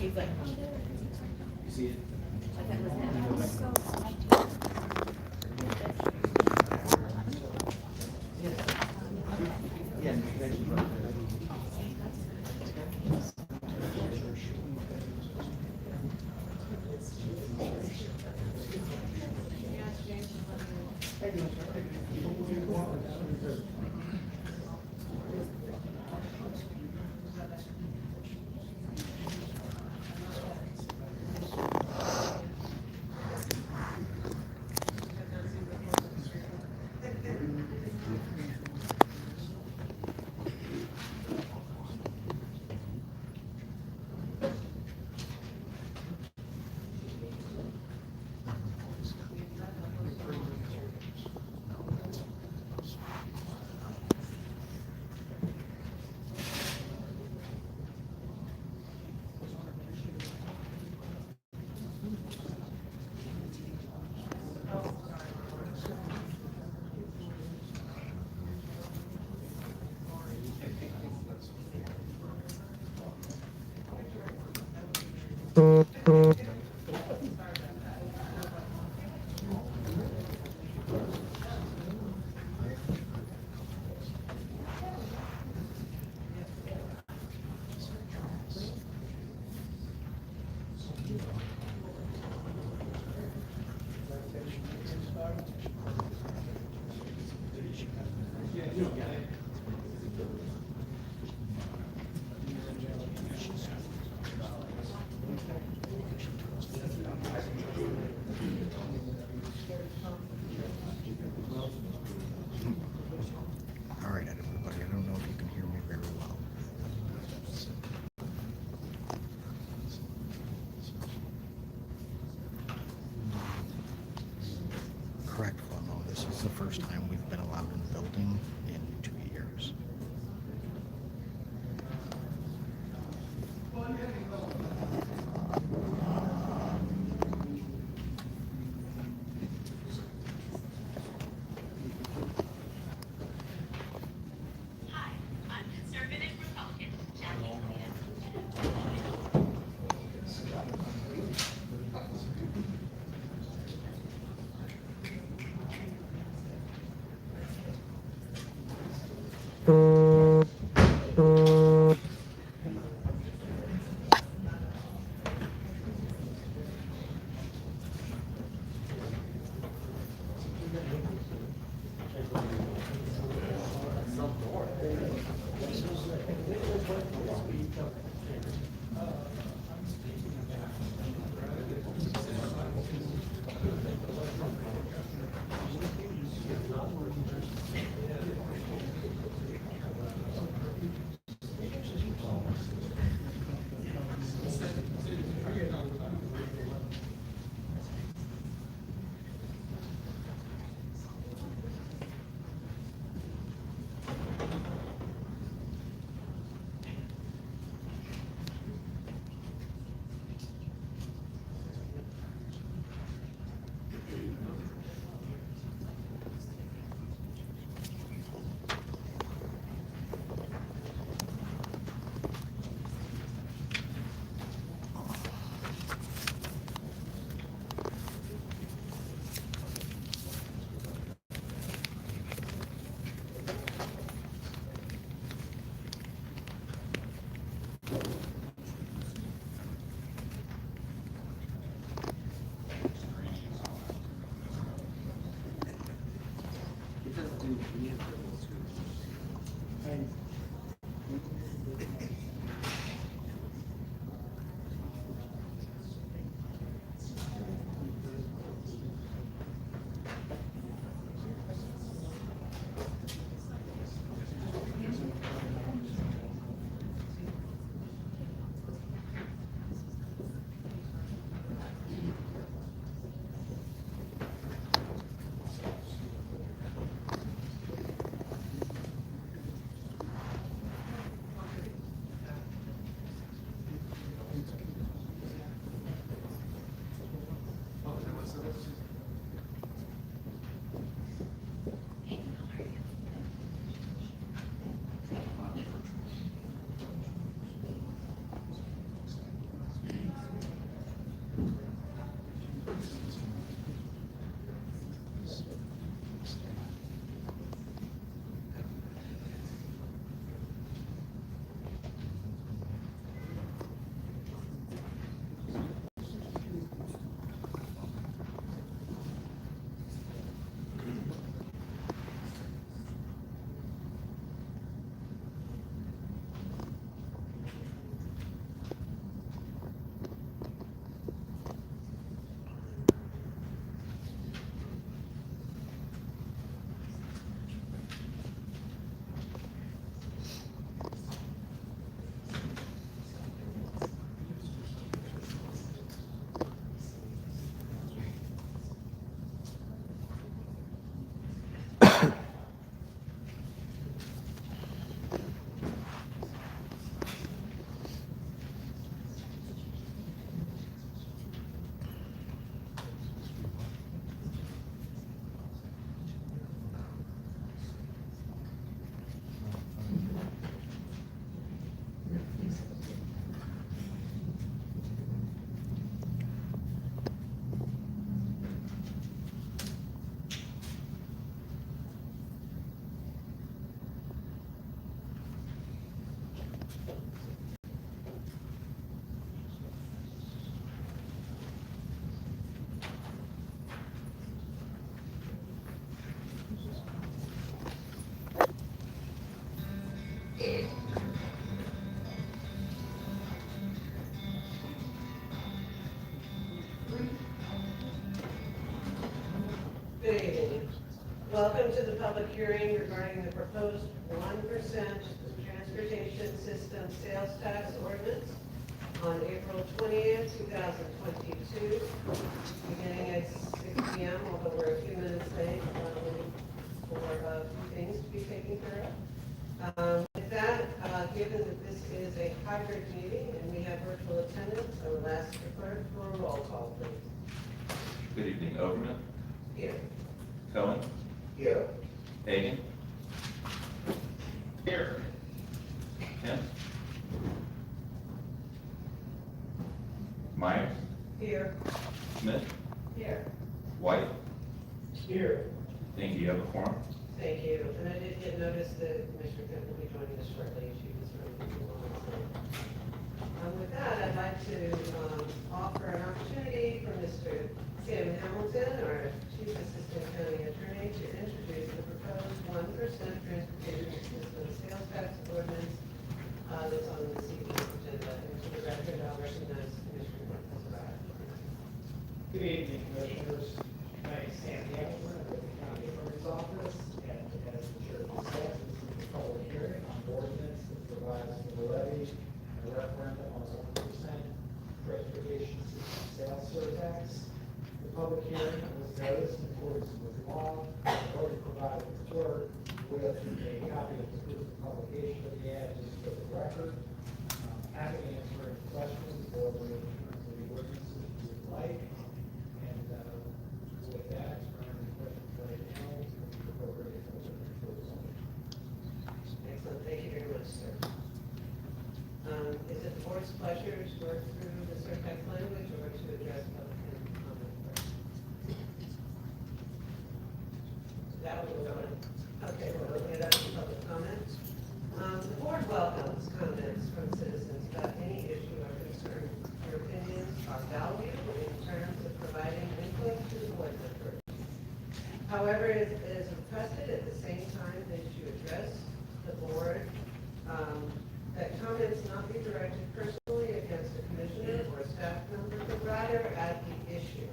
He's like, You see it? I thought it was him. Yeah, thank you. All right, everybody. I don't know if you can hear me very well. Correct, Flemmo. This is the first time we've been allowed in the building in 2 years. Hi, I'm conservative Republican Jackie. Welcome to the public hearing regarding the proposed 1% transportation system sales tax ordinance on April 20th, 2022, beginning at 6 p.m., although we're a few minutes late for a few things to be taken care of. With that, given that this is a hybrid meeting and we have virtual attendance, I will ask the clerk for a roll call, please. Good evening, Overman, Here. Cohen, Here. Hagan. Here. Kent. Myers, Here. Smith, Here. White. Here. Think you have a quorum? Thank you. And I did get notice that Commissioner Kent will be joining us shortly. She was running too long. With that, I'd like to offer an opportunity for Mr. Sam Hamilton, our Chief Assistant County Attorney, to introduce the proposed 1% transportation system sales tax ordinance that's on the evening's agenda. And for the record, I'll recognize Commissioner Kent as well. Good evening, Commissioners. My name is Sam Hamilton, I'm with the County Attorney's Office, and as the Chair discussed, this is a public hearing on ordinance that provides for the levy and a referendum on a 1% transportation system sales surtax. The public hearing was noticed in accordance with law. I've already provided the clerk with a copy of the proof of publication of the ad, just for the record. Happy to answer any questions or in terms of the ordinances if you would like. And with that, is there any questions right now? Excellent. Thank you very much, sir. Is it the board's pleasure to work through the surtax language or to address public comment first? That would go on. Okay, we'll look at public comments. The board welcomes comments from citizens about any issue or concern. Your opinions are valued in terms of providing input to the board members. However, it is requested at the same time that you address the board, that comments not be directed personally against a commissioner or a staff member, but rather at the issue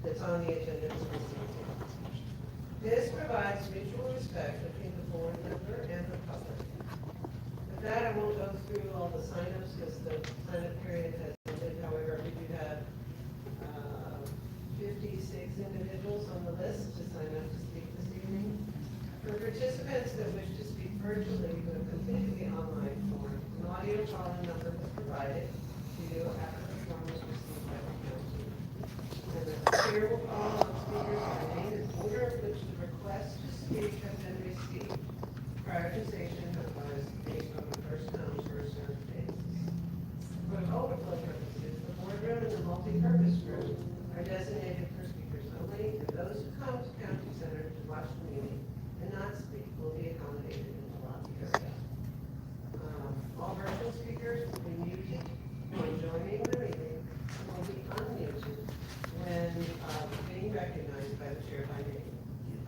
that's on the agenda for this evening. This provides mutual respect between the board member and the public. With that, I won't go through all the sign-ups because the sign-up period has ended. However, we do have 56 individuals on the list to sign up to speak this evening. For participants that wish to speak virtually, you have completed the online form. An audio call-in number was provided to you after the form was received by the county. And the chair will call on speakers by name and order of which the request to speak has been received. Prioritization was based on the first come, first served basis. For overflow purposes, the boardroom and the multi-purpose room are designated for speakers only, and those who come to County Center to watch the meeting and not speak will be accommodated in the lobby area. All virtual speakers will be muted when joining the meeting and will be unmuted when being recognized by the chair by name.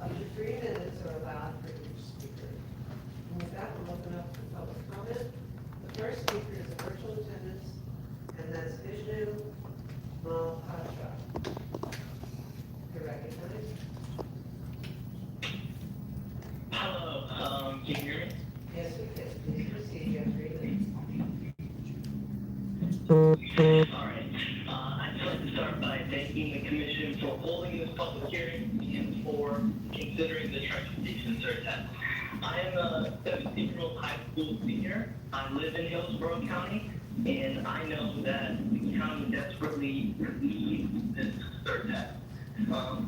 Up to 3 minutes are allowed for each speaker. And with that, we'll open up for public comment. The first speaker is a virtual attendance, and that's Vishnu Malhotra. You're recognized. Hello, can you hear me? Yes, we can. Please proceed. You have 3 minutes. Alright, I'd just like to start by thanking the commission for holding this public hearing and for considering the transportation surtax. I am a 17-year-old high school senior. I live in Hillsborough County, and I know that the county desperately needs this surtax.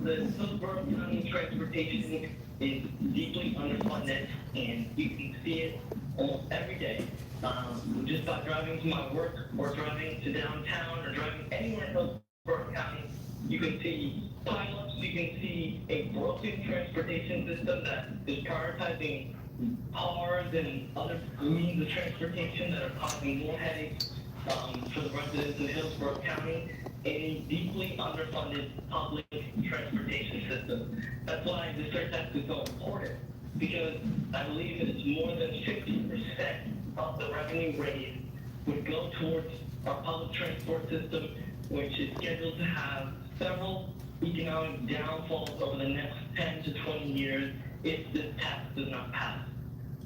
The Hillsborough County transportation is deeply underfunded, and you can see it almost every day. Just by driving to my work or driving to downtown or driving anywhere in Hillsborough County, you can see pileups, you can see a broken transportation system that is prioritizing cars and other means of transportation that are causing more headaches for the residents of Hillsborough County, and a deeply underfunded public transportation system. That's why the surtax is so important, because I believe that it's more than 50% of the revenue raised would go towards our public transport system, which is scheduled to have several economic downfalls over the next 10 to 20 years if this tax does not pass.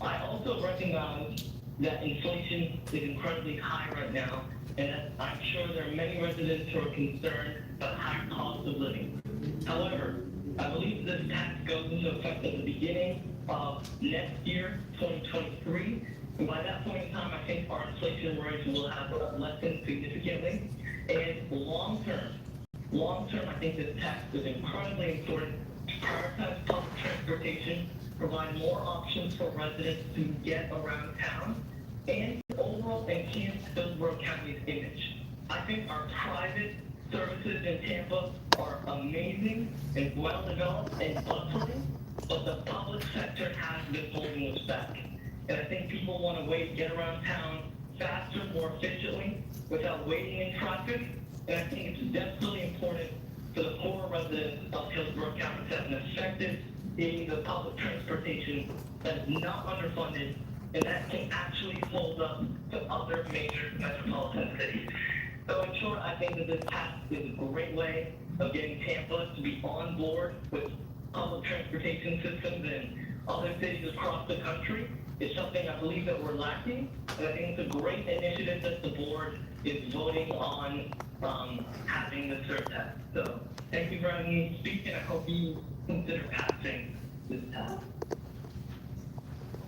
I also recognize that inflation is incredibly high right now, and that I'm sure there are many residents who are concerned about higher costs of living. However, I believe this tax goes into effect at the beginning of next year, 2023, and by that point in time, I think our inflation rates will have lessened significantly. And long term, I think this tax is incredibly important to prioritize public transportation, provide more options for residents to get around town, and overall enhance Hillsborough County's image. I think our private services in Tampa are amazing and well-developed and bustling, but the public sector has been holding us back. And I think people want to get around town faster, more efficiently, without waiting in traffic. And I think it's definitely important for the poorer residents of Hillsborough County to have an effective aid of public transportation that is not underfunded and that can actually hold up to other major metropolitan cities. So in short, I think that this tax is a great way of getting Tampa to be on board with public transportation systems in other cities across the country. It's something I believe that we're lacking, and I think it's a great initiative that the board is voting on having the surtax. So thank you for having me speak, and I hope you consider passing this tax.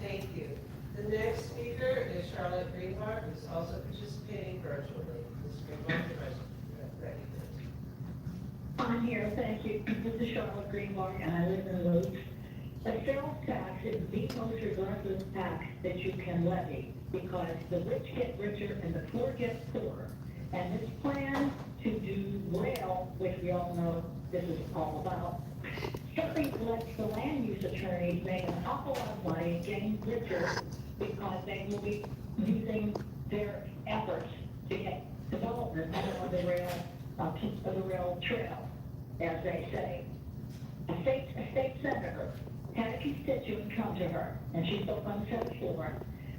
Thank you. The next speaker is Charlotte Greenbar, who's also participating virtually. Ms. Greenbar, you're ready. I'm here, thank you. This is Charlotte Greenbar, and I live in Rhodes. A sales tax is the most regressive tax that you can levy because the rich get richer and the poor get poorer. And this plan to do well, which we all know this is all about, simply lets the land use attorneys make an awful lot of money and getting richer because they will be using their efforts to get development on the rail trail, as they say. A state senator had a constituent come to her, and she spoke on the Senate floor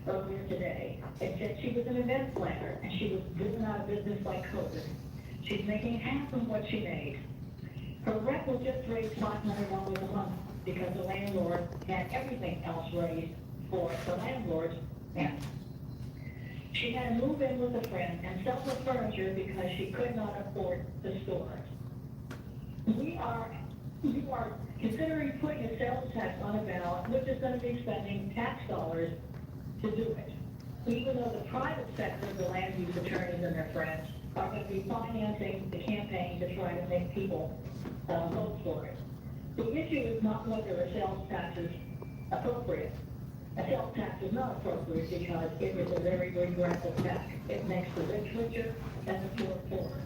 earlier today, and said she was an event planner, and she was driven out of business by COVID. She's making half of what she made. Her rent was just raised $500 a month because the landlord had everything else raised for the landlord, and she had to move in with a friend and sell the furniture because she could not afford the store. You are considering putting a sales tax on a ballot, which is going to be spending tax dollars to do it. Even though the private sector, the land use attorneys and their friends, are going to be financing the campaign to try to make people vote for it. The issue is not whether a sales tax is appropriate. A sales tax is not appropriate because it is a very regressive tax. It makes the rich richer and the poor poorer.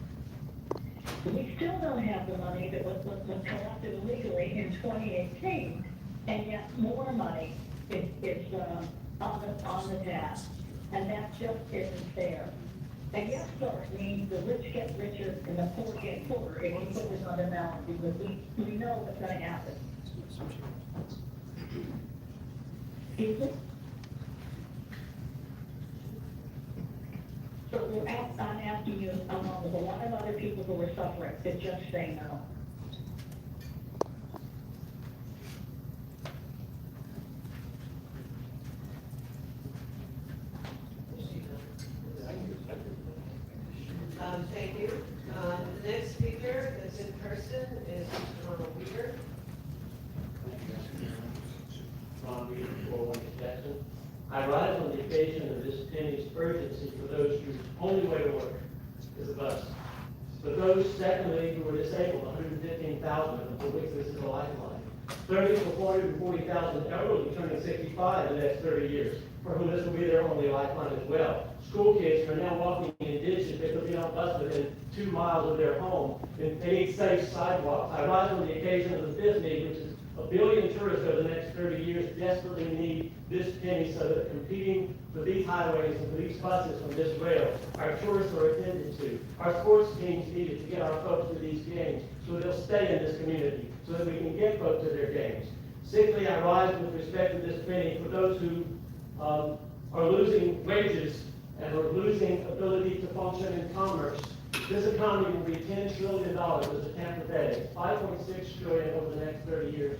We still don't have the money that was collected illegally in 2018, and yet more money is on the tab, and that just isn't fair. And yes, sir, it means the rich get richer and the poor get poorer if we put this on the ballot, because we know what's going to happen. Excuse me? So I'm asking you, along with a lot of other people who are suffering, to just say no. Thank you. The next speaker that's in person is Mr. Ronald Weir. Ron Reed, 401 Jackson. I rise on the occasion of this penny's urgency for those whose only way to work is a bus. For those, secondly, who are disabled, 115,000 of them, for which this is a lifeline. 30 to 440,000 elderly turning 65 in the next 30 years, for whom this will be their only lifeline as well. School kids are now walking in ditches that could be on a bus within 2 miles of their home, and they need safe sidewalks. I rise on the occasion of the fifth need, which is 1 billion tourists over the next 30 years desperately need this penny so that competing for these highways and for these buses from this rail, our tourists are attended to. Our sports teams need it to get our folks to these games so they'll stay in this community, so that we can get folks to their games. Sixthly, I rise with respect to this penny for those who are losing wages and are losing ability to function in commerce This economy will be $10 trillion as a Tampa Bay, $5.6 trillion over the next 30 years.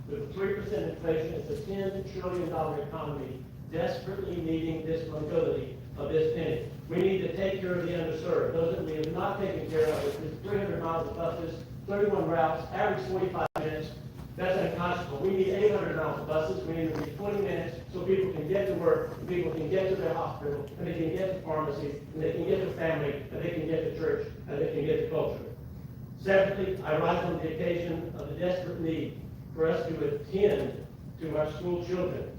With a 3% inflation, it's a $10 trillion economy desperately needing this mobility of this penny. We need to take care of the underserved. Those that we have not taken care of, is 300 miles of buses, 31 routes, average 45 minutes. That's unconscionable. We need 800 miles of buses. We need to be 20 minutes so people can get to work, and people can get to their hospital, and they can get to pharmacies, and they can get to family, and they can get to church, and they can get to culture. Seventhly, I rise on the occasion of the desperate need for us to attend to our school children.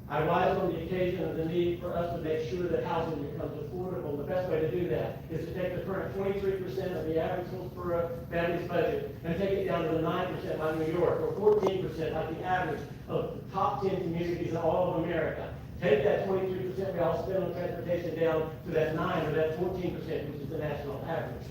I rise on the occasion of the need for us to make sure that housing becomes affordable. The best way to do that is to take the current 23% of the average household for a family's budget and take it down to the 9% like New York, or 14% like the average of the top 10 communities in all of America. Take that 23% we all spend on transportation down to that 9 or that 14%, which is the national average.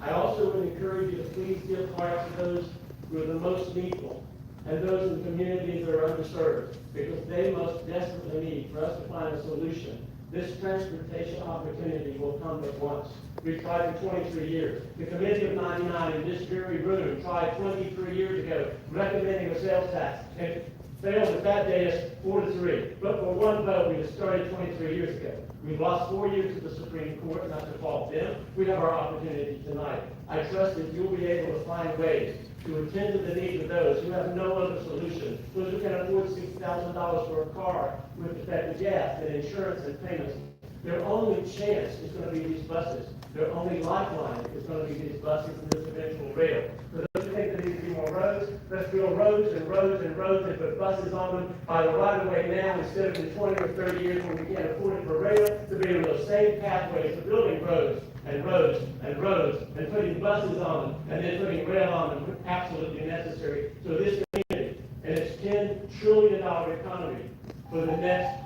I also would encourage you to please give hearts to those who are the most needful and those in the communities that are underserved, because they most desperately need for us to find a solution. This transportation opportunity will come at once. We've tried for 23 years. The Committee of 99 in this very room tried 23 years ago recommending a sales tax and failed at that day 4-3. But for one vote, we started 23 years ago. We've lost 4 years to the Supreme Court, not to fault them. We have our opportunity tonight. I trust that you'll be able to find ways to attend to the needs of those who have no other solution, those who can afford $6,000 for a car with effective gas and insurance and payments. Their only chance is going to be these buses. Their only lifeline is going to be these buses and this eventual rail. For those who think there needs to be more roads, let's build roads and roads and roads and put buses on them by the right of way now instead of in 20 or 30 years when we can't afford it for rail, to be able to save pathways to building roads and roads and roads and putting buses on them and then putting rail on them when absolutely necessary. So this community and its $10 trillion economy for the next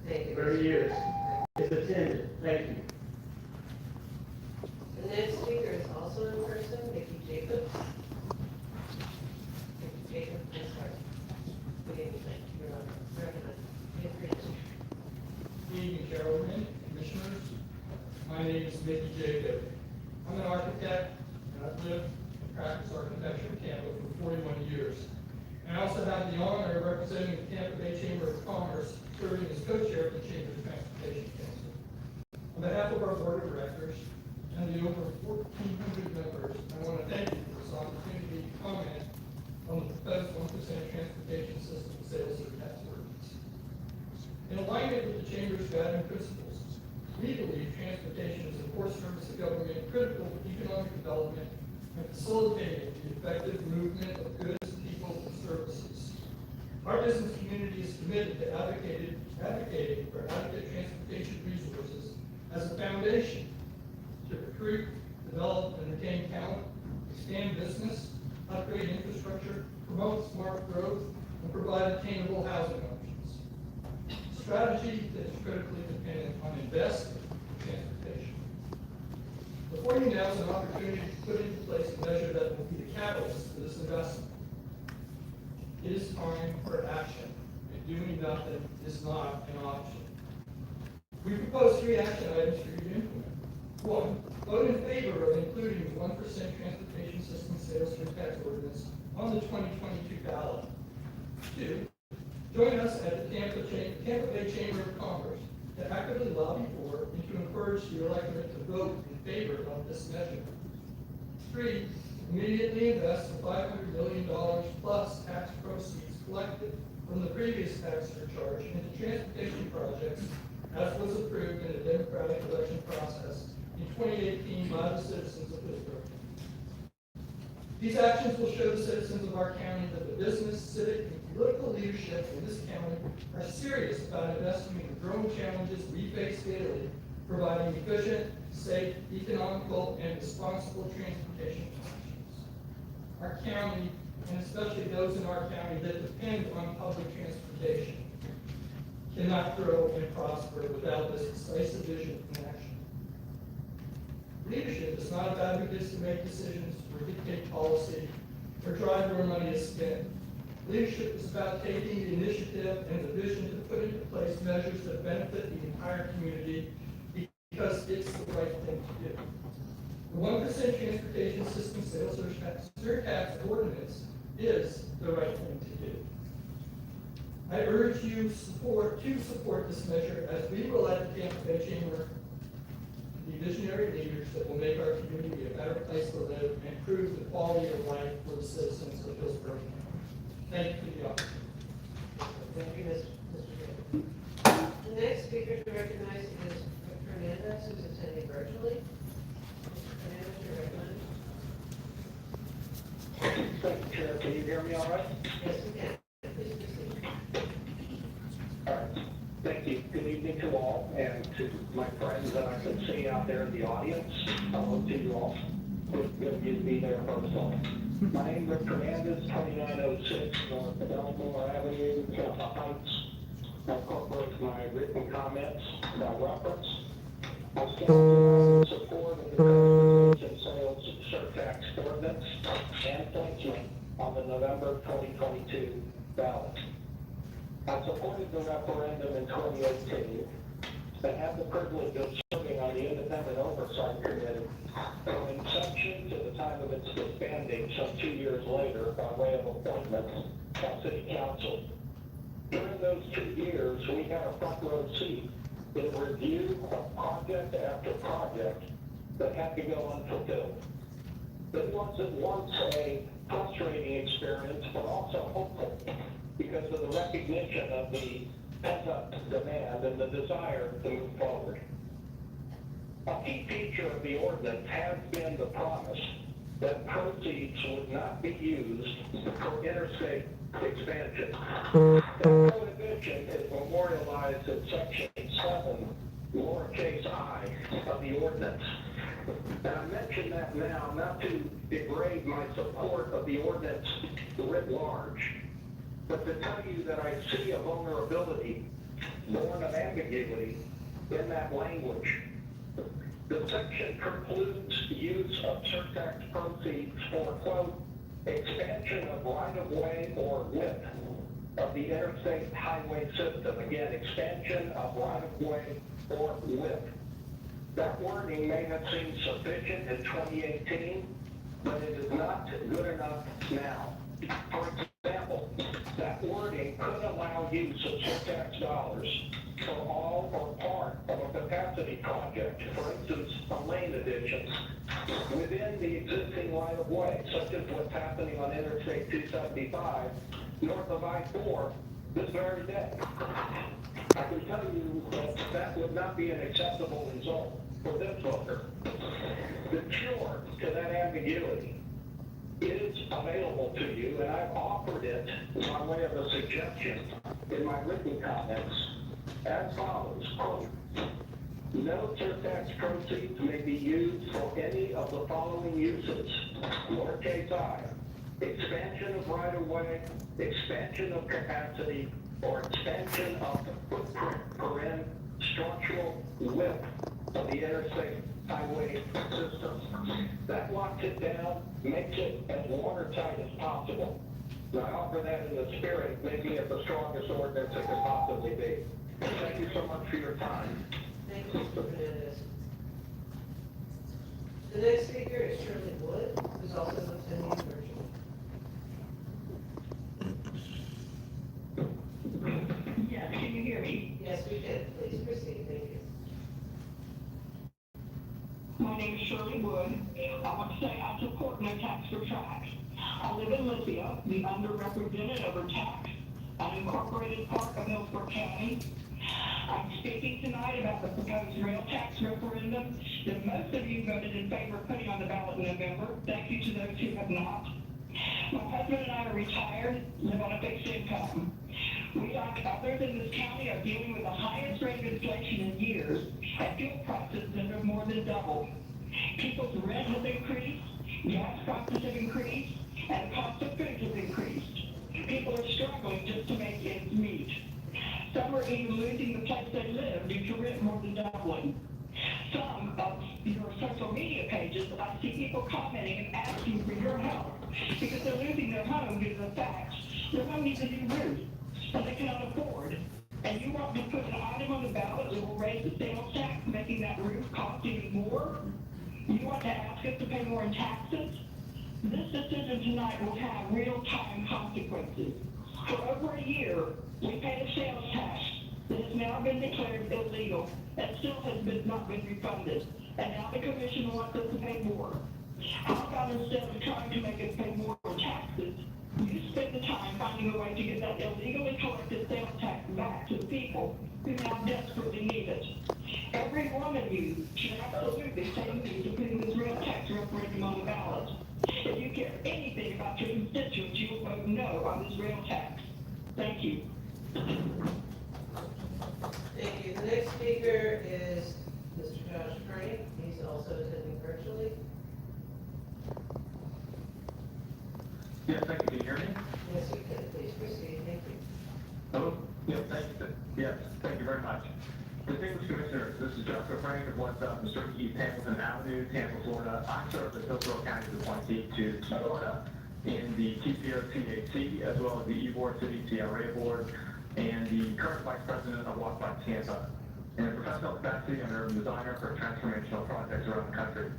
30 years is attended. Thank you. The next speaker is also in person, Vicki Jacobs. Vicki Jacobs, please start. Good evening. You're recognized. Feel free to. Good evening, Chairwoman, Commissioners. My name is Vicki Jacob. I'm an architect, and I've lived and practiced architecture in Tampa for 41 years. And I also have the honor of representing the Tampa Bay Chamber of Commerce, serving as co-chair of the Chamber's Transportation Council. On behalf of our board of directors and the over 1,400 members, I want to thank you for this opportunity to comment on the proposed 1% transportation system sales tax ordinance. In alignment with the Chamber's guiding principles, we believe transportation is a core service of government critical to economic development and facilitating the effective movement of goods, people, and services. Our business community is committed to advocating for adequate transportation resources as a foundation to recruit, develop, and retain talent, expand business, upgrade infrastructure, promote smart growth, and provide attainable housing options. A strategy that is critically dependent on investing in transportation. Before you now is an opportunity to put into place a measure that will be the catalyst for this investment. It is time for action, and doing nothing is not an option. We propose 3 action items for you to implement. 1, vote in favor of including the 1% transportation system sales tax ordinance on the 2022 ballot. 2, join us at the Tampa Bay Chamber of Commerce to actively lobby for and to encourage the electorate to vote in favor of this measure. 3, immediately invest the $500 million plus tax proceeds collected from the previous tax surcharge into transportation projects as was approved in a democratic election process in 2018 by the citizens of Pittsburgh. These actions will show the citizens of our county that the business, civic, and political leadership in this county are serious about investing in the growing challenges we face daily, providing efficient, safe, economical, and responsible transportation options. Our county, and especially those in our county that depend on public transportation, cannot grow and prosper without this decisive vision and action. Leadership is not about who gets to make decisions or dictate policy or drive where money is spent. Leadership is about taking the initiative and the vision to put into place measures that benefit the entire community because it's the right thing to do. transportation system sales surtax ordinance is the right thing to do. I urge you to support this measure, as we will at the Tampa Bay Chamber be visionary leaders that will make our community a better place to live and improve the quality of life for the citizens of Hillsborough County. Thank you for the opportunity. Thank you, Mr. Chairman. The next speaker to recognize is Fernandez, who's attending virtually. Mr. Fernandez, you're recognized. Thank you, Chair. Can you hear me all right? Yes, we can. Please proceed. All right. Thank you. Good evening to all, and to my friends that I can see out there in the audience. Hello to you all. Good of you to be there personally. My name is Rick Fernandez, 2906 North Belmore Avenue, Tampa Heights. I incorporate my written comments by reference. I stand in support of the transportation sales surtax ordinance and placement on the November 2022 ballot. I supported the referendum in 2018 and had the privilege of serving on the Independent Oversight Committee from inception to the time of its disbanding some 2 years later by way of appointment by City Council. During those 2 years, we had a front row seat in review of project after project that had to go unfulfilled. It wasn't once a frustrating experience, but also hopeful, because of the recognition of the pent-up demand and the desire to move forward. A key feature of the ordinance has been the promise that proceeds would not be used for interstate expansion. That prohibition is memorialized in section 7, lowercase I, of the ordinance. And I mention that now not to degrade my support of the ordinance writ large, but to tell you that I see a vulnerability born of ambiguity in that language. The section precludes use of surtax proceeds for, quote, expansion of right-of-way or width of the interstate highway system. Again, expansion of right-of-way or width. That wording may have seemed sufficient in 2018, but it is not good enough now. For example, that wording could allow use of surtax dollars for all or part of a capacity project, for instance, a lane addition, within the existing right-of-way, such as what's happening on Interstate 275 north of I-4 this very day. I can tell you that that would not be an acceptable result for this voter. The cure to that ambiguity is available to you, and I've offered it by way of a suggestion in my written comments as follows, quote, no surtax proceeds may be used for any of the following uses, lowercase I, expansion of right-of-way, expansion of capacity, or expansion of the footprint, structural width of the interstate highway system. That locks it down, makes it as watertight as possible. And I offer that in the spirit, maybe of the strongest ordinance it could possibly be. Thank you so much for your time. Thank you, Mr. Fernandez. The next speaker is Shirley Wood, who's also attending virtually. Yes, can you hear me? Yes, we can. Please proceed. Thank you. My name is Shirley Wood. I want to say I support no tax for tracks. I live in Lithia, the underrepresented over tax, an incorporated part of Hillsborough County. I'm speaking tonight about the proposed rail tax referendum that most of you voted in favor of putting on the ballot in November. Thank you to those who have not. My husband and I are retired, live on a fixed income. We, like others in this county, are dealing with the highest rate of inflation in years, and fuel prices that have more than doubled. People's rent has increased, gas prices have increased, and the cost of food has increased. People are struggling just to make ends meet. Some are even losing the place they live due to rent more than doubling. Some of your social media pages, I see people commenting and asking for your help because they're losing their home due to the fact their home needs a new roof and they cannot afford. And you want to put an item on the ballot that will raise the sales tax, making that roof cost even more? You want to ask us to pay more in taxes? This decision tonight will have real-time consequences. For over a year, we paid a sales tax that has now been declared illegal and still has not been refunded. And now the commission wants us to pay more. How about instead of trying to make us pay more in taxes, you spend the time finding a way to get that illegally collected sales tax back to the people who now desperately need it. Every one of you should absolutely say yes to putting this real tax referendum on the ballot. If you care anything about your constituents, you will vote no on this real tax. Thank you. Thank you. The next speaker is Mr. Josh Kearney. He's also attending virtually. Yes, thank you. Can you hear me? Yes, you can. Please proceed. Thank you. Hello? Yes, thank you. Yes, thank you very much. Distinguished Commissioners, this is Joshua Frank of 1030 East Hamilton Avenue, Tampa, Florida. I serve as Hillsborough County's appointee to Florida in the TCO-TAC, as well as the E-Board City CRA Board, and the current Vice President of Walk by Tampa. In a professional capacity, I'm an urban designer for transformational projects around the country.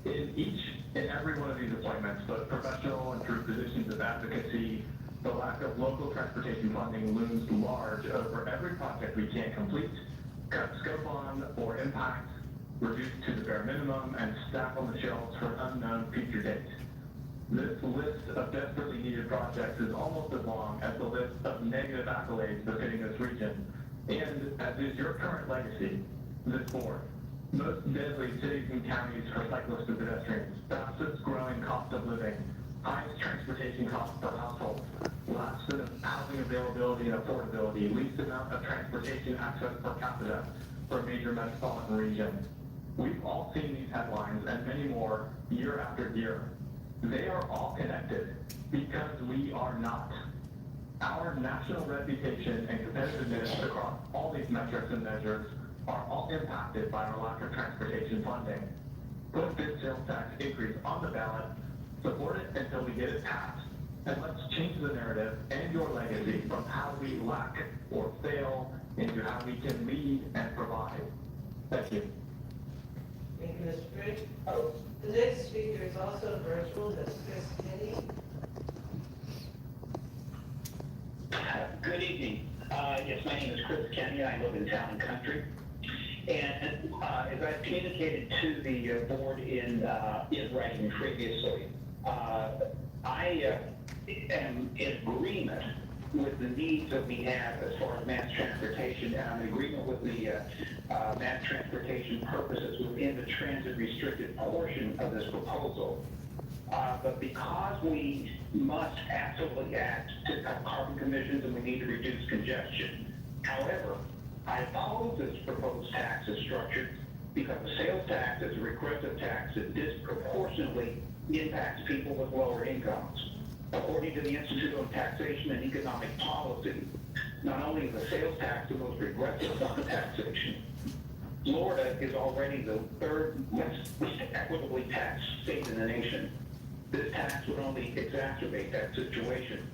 In each and every one of these appointments, both professional and through positions of advocacy, the lack of local transportation funding looms large over every project we can't complete, cut scope on, or impact, reduce to the bare minimum, and stack on the shelves for an unknown future date. This list of desperately needed projects is almost as long as the list of negative accolades befitting this region, and as is your current legacy, this board. Most deadly cities and counties for cyclists and pedestrians, fastest growing cost of living, highest transportation costs per household, last of housing availability and affordability, least amount of transportation access per capita for a major metropolitan region. We've all seen these headlines and many more year after year. They are all connected because we are not. Our national reputation and competitiveness across all these metrics and measures are all impacted by our lack of transportation funding. Put this sales tax increase on the ballot, support it until we get it passed, and let's change the narrative and your legacy from how we lack or fail into how we can lead and provide. Thank you. Thank you, Mr. Frank. The next speaker is also virtual. That's Chris Kenny. Good evening. Yes, my name is Chris Kenny. I live in Town and Country. And as I've communicated to the board in writing previously, I am in agreement with the needs that we have as far as mass transportation, and I'm in agreement with the mass transportation purposes within the transit restricted portion of this proposal. But because we must absolutely act to cut carbon emissions and we need to reduce congestion, however, I oppose this proposed tax as structured because the sales tax is a regressive tax that disproportionately impacts people with lower incomes. According to the Institute on Taxation and Economic Policy, not only is the sales tax the most regressive form of taxation, Florida is already the third most equitably taxed state in the nation. This tax would only exacerbate that situation.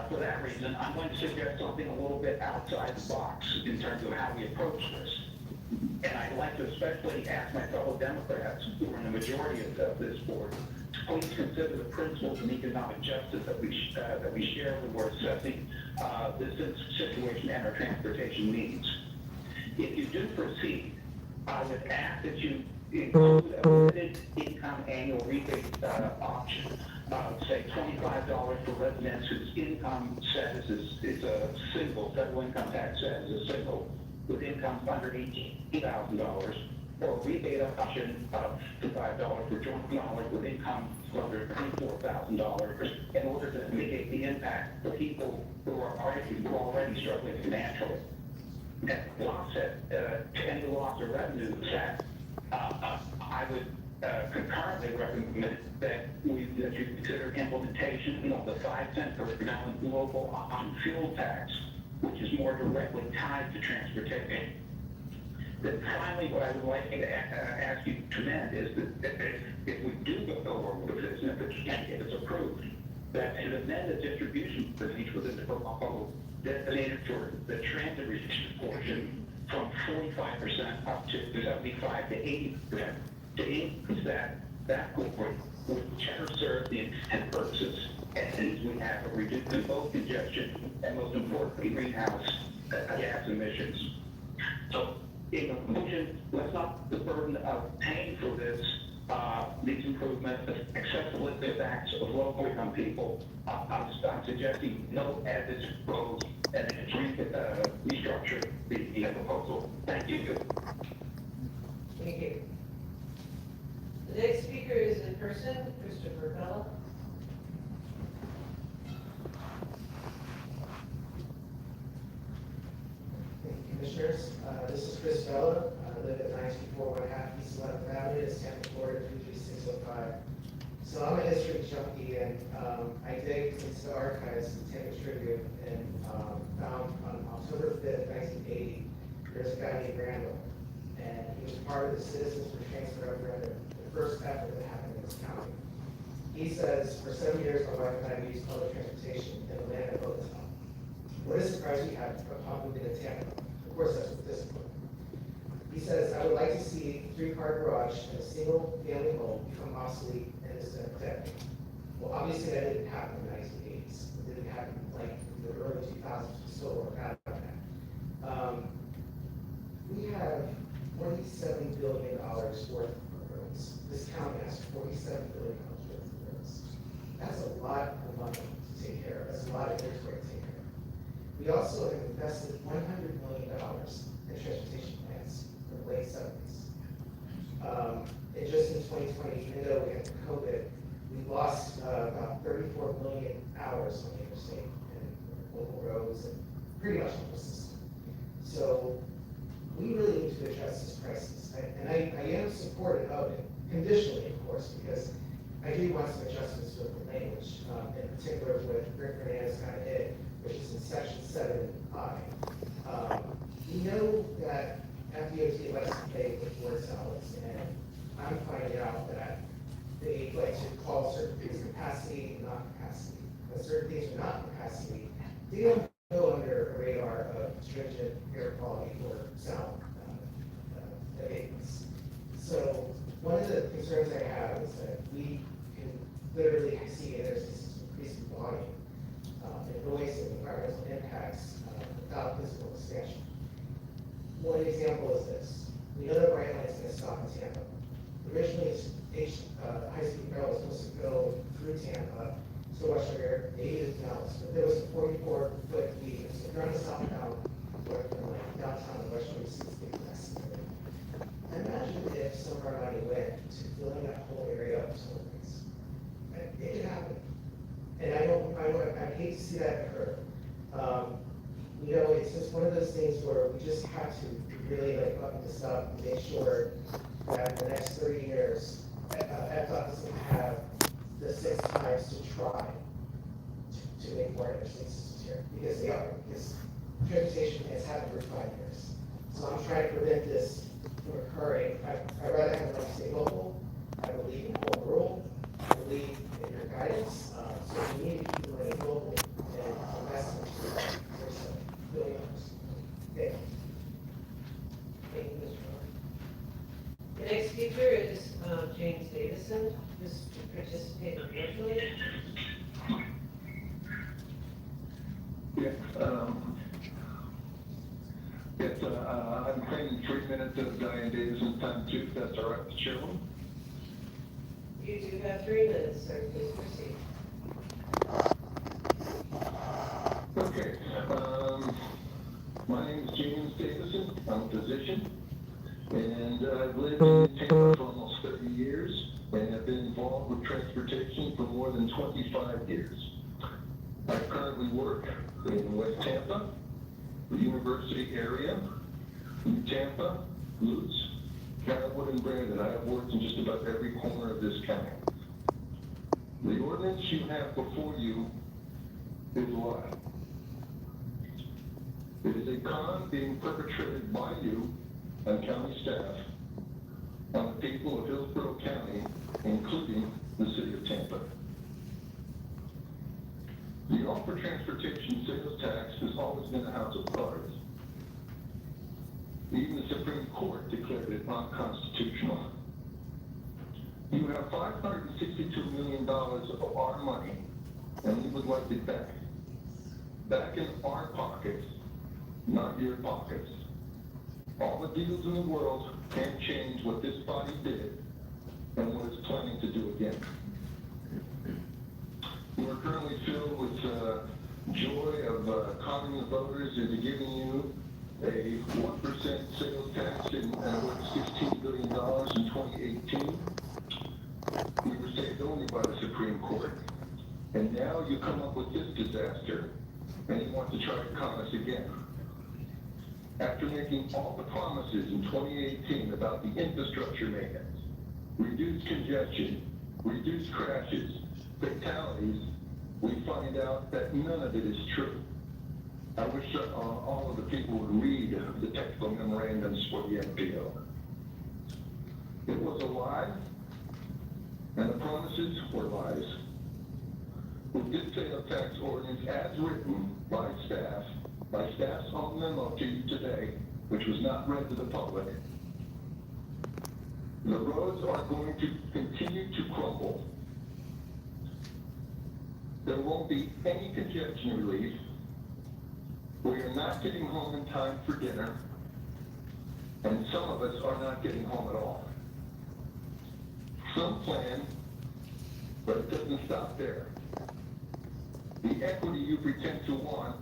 For that reason, I'm going to suggest something a little bit outside the box in terms of how we approach this. And I'd like to especially ask my fellow Democrats who are in the majority of this board to please consider the principles of economic justice that we share when we're assessing this situation and our transportation needs. If you do proceed, I would ask that you include a limited income annual rebate option. Say $25 for residents whose income status is a single, federal income tax status is a single, with income under $18,000, or a rebate option of $5 for joint families with income under $24,000 in order to mitigate the impact for people who are already struggling financially. And to offset any loss of revenue tax, I would concurrently recommend that you consider implementation of the 5-cent per gallon local on fuel tax, which is more directly tied to transportation. Then finally, what I would like to ask you to amend is that if we do go forward with this, and if it can't get us approved, that to amend the distribution procedure within the proposal designated for the transit restriction portion from 45% up to 75 to 80%, to increase that corporate would better serve the intent purposes, and we have reduced both congestion and most importantly, greenhouse gas emissions. So in conclusion, let's not the burden of paying for these improvements, accessibility acts of local income people. I'm suggesting no edits proposed and restructure the proposal. Thank you. Thank you. The next speaker is in person, Christopher Bella. Thank you, Commissioners. This is Chris Bella. I live at 924 East 11th Avenue, Tampa, Florida 33605. So I'm a history junkie, and I digged into the archives of the Tampa Tribune and found on October 5th, 1980, there's a guy named Randall, and he was part of the Citizens for Transfer referendum, the first effort that happened in this county. He says, for 7 years, my wife and I have used public transportation in the land of Oversight. What a surprise we have upon moving to Tampa. Of course, that's with discipline. He says, I would like to see a 3-car garage and a single family home become obsolete in this decade. Well, obviously that didn't happen in the 1980s. It didn't happen like in the early 2000s. We still work out of that. We have $47 billion worth of roads. This county has $47 billion worth of roads. That's a lot of money to take care of. That's a lot of inventory to take care of. We also have invested $100 million in transportation plans in the late 70s. And just in 2020, even though we had COVID, we lost about 34 million hours on the interstate and local roads and pretty much the whole system. So we really need to address this crisis. And I am supportive of it, conditionally, of course, because I do want some adjustments to the language, in particular with Rick Fernandez kind of hit, which is in section 7I. We know that FDOT likes to pay with word salads, and I'm finding out that they like to call certain things capacity and not capacity. When certain things are not capacity, they don't go under a radar of stringent air quality or sound abatements. So one of the concerns I have is that we can literally see there's this increasing volume and noise and environmental impacts without physical expansion. One example is this. We know that Bright Line is going to stop in Tampa. Originally, high-speed rail was supposed to go through Tampa to Westchester, 80 miles, but there was a 44-foot lead. So if you're on the southbound, from like downtown and Westchester, it's big mess. Imagine if some of our money went to filling that whole area up with solar things. It can happen. And I hate to see that occur. You know, it's just one of those things where we just have to really like button this up and make sure that in the next 30 years, FDOT doesn't have the 6 times to try to make more interstate systems here, because they are, because transportation has happened for 5 years. So I'm trying to prevent this from occurring. I'd rather have it like stay local. I believe in home rule. I believe in your guidance. So we need to keep the money local and invest in billions. Okay. Thank you, Mr. Miller. The next speaker is James Davison, who's participating virtually. I'm claiming 3 minutes of Diane Davison's time too, if that's all right, Mr. Chairman. You do have 3 minutes, sir. Please proceed. Okay. My name is James Davison. I'm a physician, and I've lived in Tampa for almost 30 years and have been involved with transportation for more than 25 years. I currently work in West Tampa, the University area, in Tampa, Lutz, Catwood, and Brandon. I have worked in just about every corner of this county. The ordinance you have before you is a lie. It is a con being perpetrated by you and county staff on the people of Hillsborough County, including the city of Tampa. The offer transportation sales tax has always been a house of cards. Even the Supreme Court declared it unconstitutional. You have $562 million of our money, and we would like it back. Back in our pockets, not your pockets. All the deals in the world can't change what this body did and what it's planning to do again. We're currently filled with joy of conning the voters into giving you a 1% sales tax and $16 billion in 2018. We were saved only by the Supreme Court. And now you come up with this disaster, and you want to try to con us again. After making all the promises in 2018 about the infrastructure maintenance, reduced congestion, reduced crashes, fatalities, we find out that none of it is true. I wish all of the people would read the technical memorandums for the MPO. It was a lie, and the promises were lies. We did sales tax ordinance as written by staff's own memo to you today, which was not read to the public. The roads are going to continue to crumble. There won't be any congestion relief. We are not getting home in time for dinner, and some of us are not getting home at all. Some plan, but it doesn't stop there. The equity you pretend to want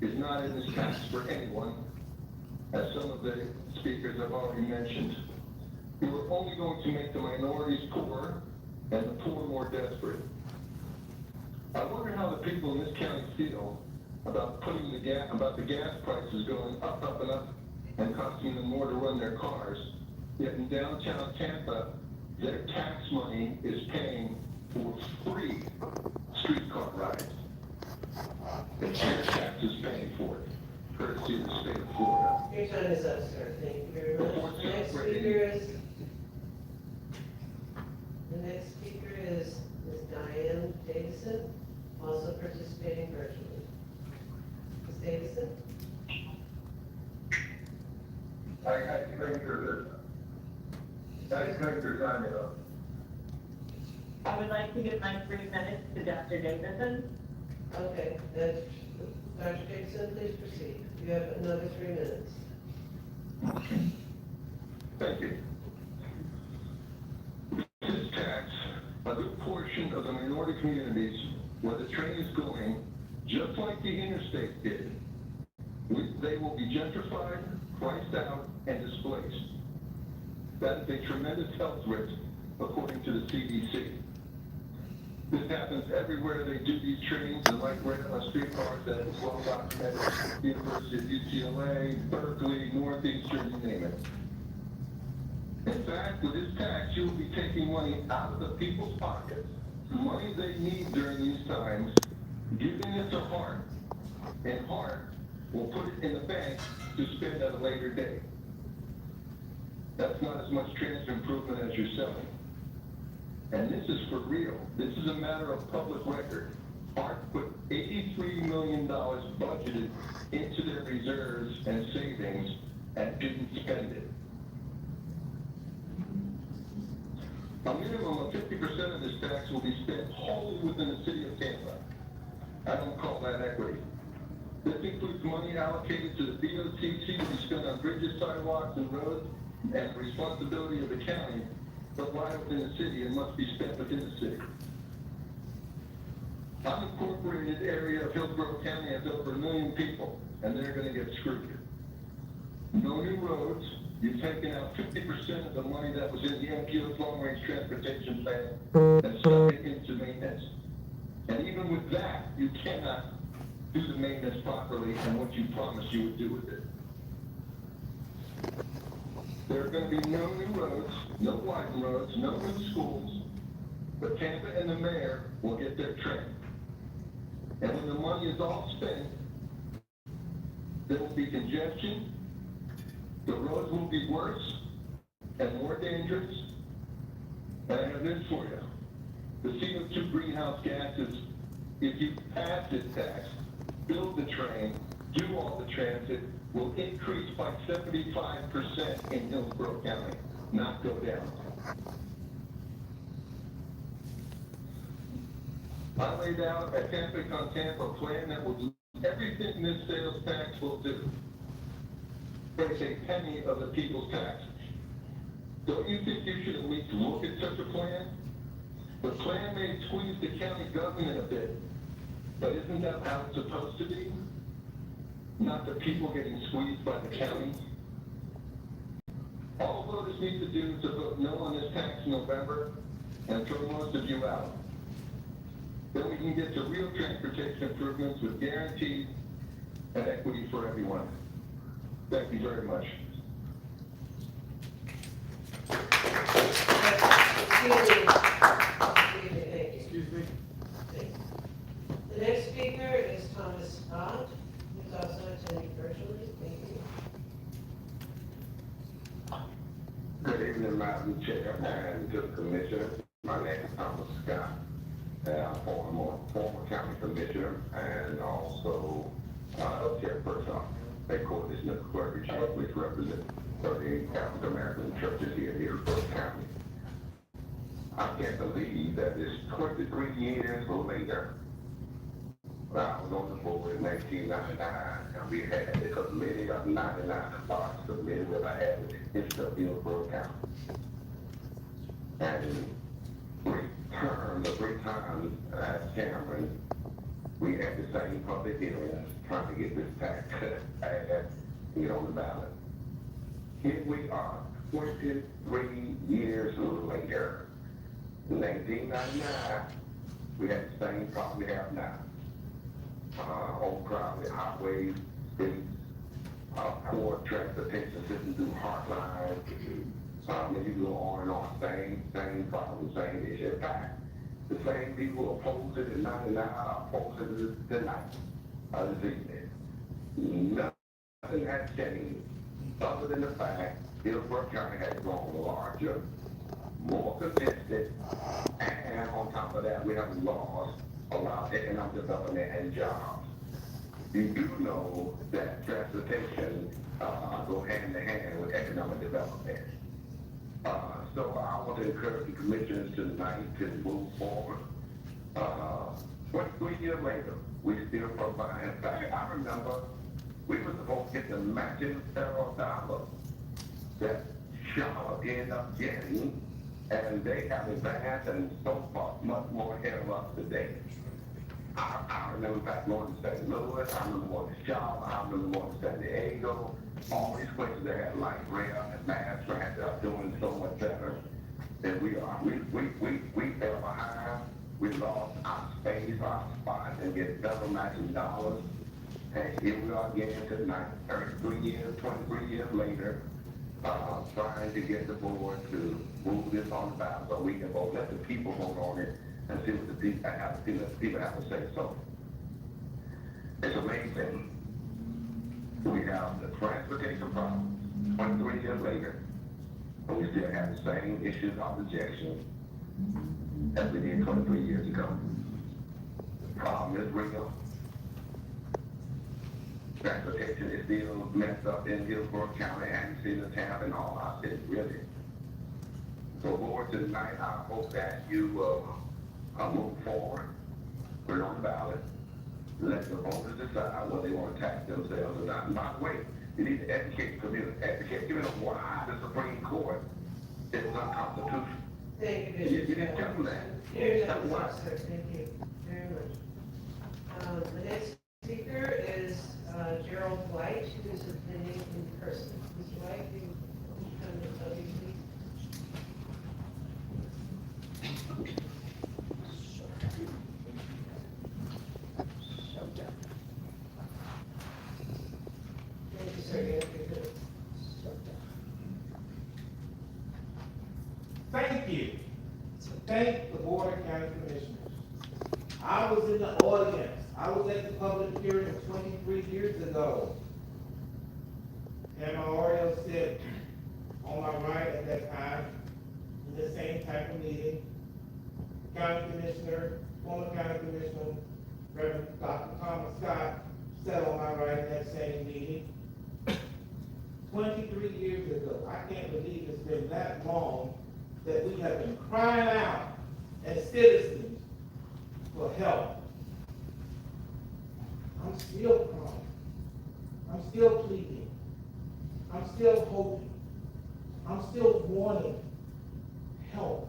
is not in this tax for anyone, as some of the speakers have already mentioned. You are only going to make the minorities poor and the poor more desperate. I wonder how the people in this county feel about the gas prices going up, and up, and costing them more to run their cars. Yet in downtown Tampa, their tax money is paying for free streetcar rides. It's their taxes paying for it, courtesy of the state of Florida. Your time is up, sir. Thank you very much. The next speaker is Ms. Diane Davison, also participating virtually. Ms. Davison? I think your time is up. I would like to give my 3 minutes to Dr. Davison. Okay, then, Dr. Dixon, please proceed. You have another 3 minutes. Thank you. This tax, a good portion of the minority communities where the train is going, just like the interstate did, they will be gentrified, priced out, and displaced. That is a tremendous health risk, according to the CDC. This happens everywhere they do these trains, and like streetcars that is well documented, University of UCLA, Berkeley, Northeastern, you name it. In fact, with this tax, you will be taking money out of the people's pockets, money they need during these times, giving it to Hart, and Hart will put it in the bank to spend at a later date. That's not as much transit improvement as you're selling. And this is for real. This is a matter of public record. Hart put $83 million budgeted into their reserves and savings and didn't spend it. A minimum of 50% of this tax will be spent wholly within the city of Tampa. I don't call that equity. This includes money allocated to the DOTC to be spent on bridges, sidewalks, and roads, and the responsibility of the county, but lie within the city and must be spent within the city. Unincorporated area of Hillsborough County has over 1 million people, and they're going to get screwed. No new roads. You've taken out 50% of the money that was in the MPO's long-range transportation plan and stuck it into maintenance. And even with that, you cannot do the maintenance properly and what you promised you would do with it. There are going to be no new roads, no widened roads, no new schools, but Tampa and the mayor will get their train. And when the money is all spent, there will be congestion, the roads will be worse and more dangerous. And I have this for you. The CO2 greenhouse gases, if you pass this tax, build the train, do all the transit, will increase by 75% in Hillsborough County, not go down. I laid out a Catholic on Tampa plan that would do everything this sales tax will do. It's a penny of the people's taxes. Don't you think you should at least look at such a plan? The plan may squeeze the county government a bit, but isn't that how it's supposed to be? Not the people getting squeezed by the county. All voters need to do is to vote no on this tax in November and throw most of you out. Then we can get to real transportation improvements with guaranteed and equity for everyone. Thank you very much. Excuse me. The next speaker is Thomas Scott, who's also attending virtually. Thank you. Good evening, Madam Chair and to the Commissioner. My name is Thomas Scott. I'm former county commissioner and also chairperson of a coalition of clergy, which represents 38 African American churches here in Hillsborough County. I can't believe that it's 23 years later. I was on the board in 1999, and we had a committee of 99 parts committee that I had in Hillsborough County. And the 3 times as chairman, we had the same public hearings trying to get this tax cut and get on the ballot. Here we are, 23 years later. In 1999, we had the same problem we have now. Overcrowded highways, streets, poor transportation system through heartlines. When you go on and on, same problem, same issue. In fact, the same people opposed it in 99 are opposed it tonight. This evening. Nothing has changed other than the fact Hillsborough County has grown larger, more congested, and on top of that, we have laws about economic development and jobs. You do know that transportation go hand in hand with economic development. So I want to encourage the commissioners tonight to move forward. 23 years later, we still provide. In fact, I remember we were supposed to get the matching federal dollar that Charlotte ended up getting, and they have advanced and so far much more ahead of us today. I remember back going to St. Louis, I remember going to Charlotte, I remember going to San Diego. All these places that had light rail and mass transit are doing so much better than we are. We fell behind. We lost our space, our spot, and get double matching dollars. And here we are again tonight, 23 years later, trying to get the board to move this on the ballot so we can vote. Let the people vote on it and see what the people have to say. So it's amazing. We have the transportation problem 23 years later, and we still have the same issues of rejection as we did 23 years ago. The problem is real. Transportation is still messed up in Hillsborough County and Cedar Town and all our cities, really. So, board, tonight, I hope that you move forward, put it on the ballot, let the voters decide whether they want to tax themselves or not. And by the way, you need to educate the community, educate them why the Supreme Court is unconstitutional. Thank you, You didn't tell them that. Here's that one, sir. Thank you very much. The next speaker is Gerald White, who is attending in person. Mr. White, you come to tell you, please. Thank you, sir. Thank you. Thank the Board of County Commissioners. I was in the audience. I was at the public hearing 23 years ago. And Mario said on my right at that time, in the same type of meeting, County Commissioner, former County Commissioner, Reverend Dr. Thomas Scott, sat on my right at that same meeting. 23 years ago. I can't believe it's been that long that we have been crying out as citizens for for help. I'm still crying. I'm still pleading. I'm still hoping. I'm still wanting help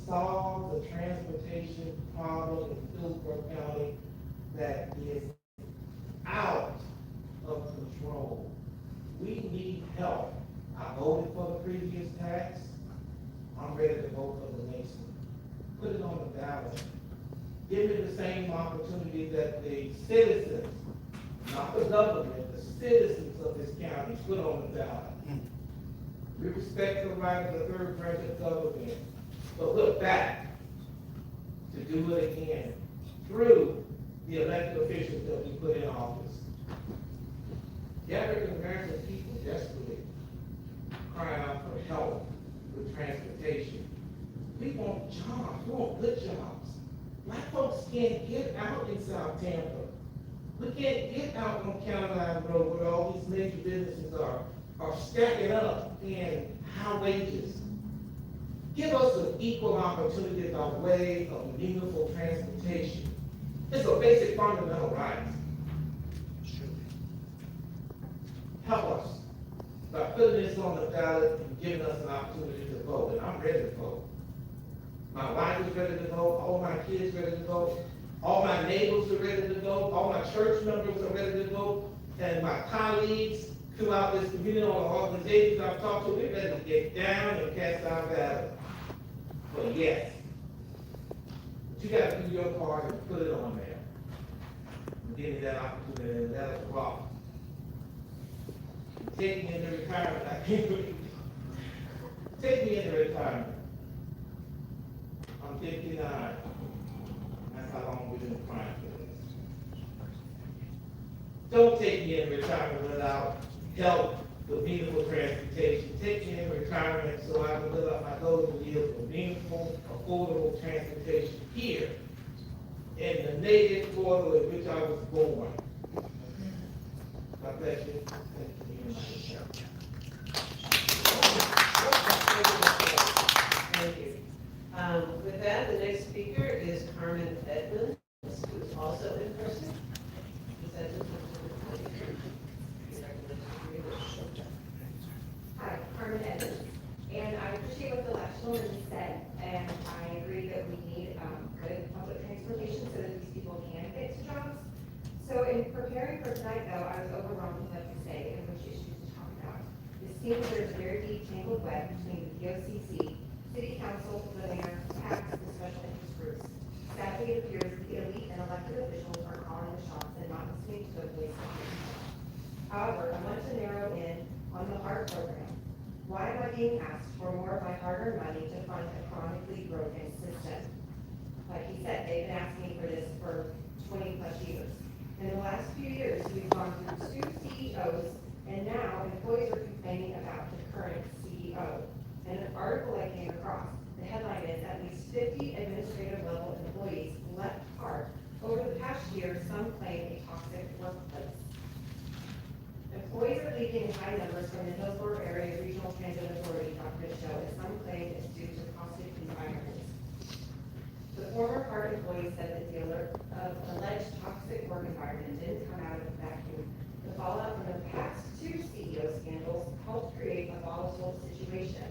solve the transportation problem in Hillsborough County that is out of control. We need help. I voted for the previous tax. I'm ready to vote for the next one. Put it on the ballot. Give me the same opportunity that the citizens, not the government, the citizens of this county put on the ballot. We respect the right of the third branch of government, but look back to do it again through the elected officials that we put in office. The African American people desperately crying out for help with transportation. We want jobs. We want good jobs. Black folks can't get out in South Tampa. We can't get out on County Line Road where all these major businesses are stacking up in high wages. Give us an equal opportunity by way of meaningful transportation. It's a basic fundamental right. Help us by putting this on the ballot and giving us an opportunity to vote, and I'm ready to vote. My wife is ready to vote, all my kids ready to vote, all my neighbors are ready to vote, all my church members are ready to vote, and my colleagues throughout this community, all the organizations I've talked to, we're ready to get down and cast our ballot. But yes, but you gotta do your part and put it on there. And give me that opportunity, and that's a rock. Take me into retirement, I can't believe it. Take me into retirement. I'm 59. That's how long we've been crying for this. Don't take me into retirement without help with meaningful transportation. Take me into retirement so I can live out my golden years with meaningful, affordable transportation here in the native Florida in which I was born. God bless you. Thank you. With that, the next speaker is Carmen Edmonds, who is also in person. Hi, Carmen Edmonds, and I appreciate what the last woman said, and I agree that we need good public transportation so that these people can get to jobs. So in preparing for tonight, though, I was overwhelmed with what to say and which issues to talk about. It seems there's a very deep tangled web between the POCC, City Council, the mayor, PACs, and special interest groups. Sadly, it appears that the elite and elected officials are calling the shots and not listening to the voice of the people. However, I want to narrow in on the HART program. Why am I being asked for more of my hard-earned money to fund a chronically broken system? Like he said, they've been asking for this for 20 plus years. In the last few years, we've gone through 2 CEOs, and now employees are complaining about the current CEO. In an article I came across, the headline is at least 50 administrative level employees left HART over the past year, some claim a toxic workplace. Employees are leaving in high numbers from the Hillsborough Area Regional Transit Authority, Dr. Show, and some claim it's due to toxic environments. The former HART employee said that the alleged toxic work environment didn't come out of a vacuum. The fallout from the past 2 CEO scandals helped create a volatile situation.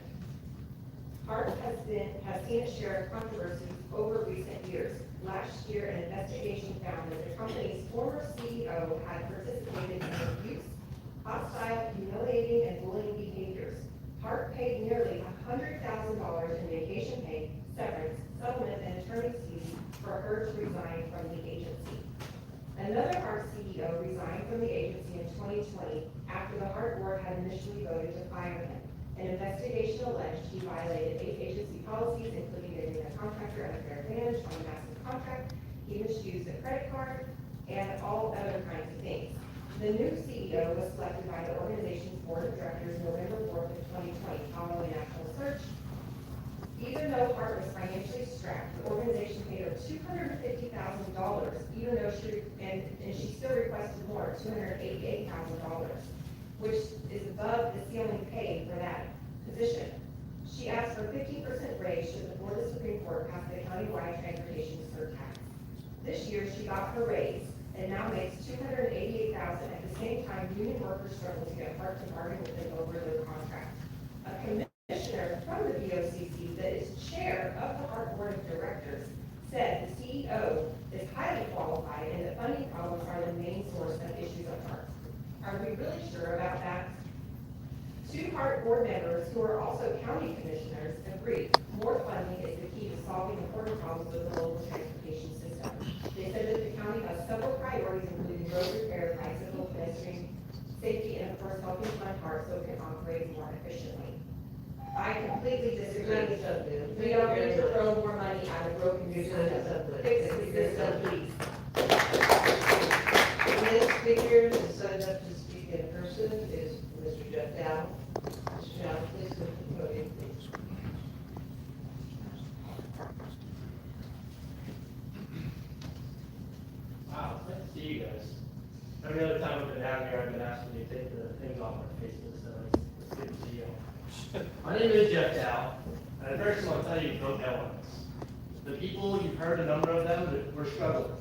HART has seen its share of controversies over recent years. Last year, an investigation found that the company's former CEO had participated in abuse, hostile, humiliating, and bullying behaviors. HART paid nearly $100,000 in vacation pay, severance, settlement, and attorney's fees for her to resign from the agency. Another HART CEO resigned from the agency in 2020 after the HART board had initially voted to fire him. An investigation alleged he violated agency policies, including giving a contractor unfair advantage on a massive contract, he misused a credit card, and all other kinds of things. The new CEO was selected by the organization's board of directors November 4th of 2020 following a national search. Even though HART was financially strapped, the organization paid her $250,000, even though she still requested more, $288,000, which is above the ceiling pay for that position. She asked for a 15% raise should the Florida Supreme Court pass the countywide transportation surtax. This year, she got her raise and now makes $288,000. At the same time, union workers struggle to get Hart to bargain with them over their contract. A commissioner from the VOCC that is chair of the Hart Board of Directors said the CEO is highly qualified and that funding problems are the main source of issues at Hart. Are we really sure about that? Two Hart board members who are also county commissioners agreed more funding is the key to solving important problems with the local transportation system. They said that the county has several priorities, including road repair, bicycle, pedestrian safety, and of course helping fund Hart so it can operate more efficiently. I completely disagree. We don't need to throw more money at a broken system. Fix the system, please. The next speaker is signed up to speak in person is Mr. Jeff Dow. Mr. Dow, please come to the podium, please. Wow, it's nice to see you guys. Every other time I've been down here, I've been asking you to take the things off my faces, so it's good to see you. My name is Jeff Dow, and I first want to tell you no elements. The people, you've heard a number of them, that we're struggling.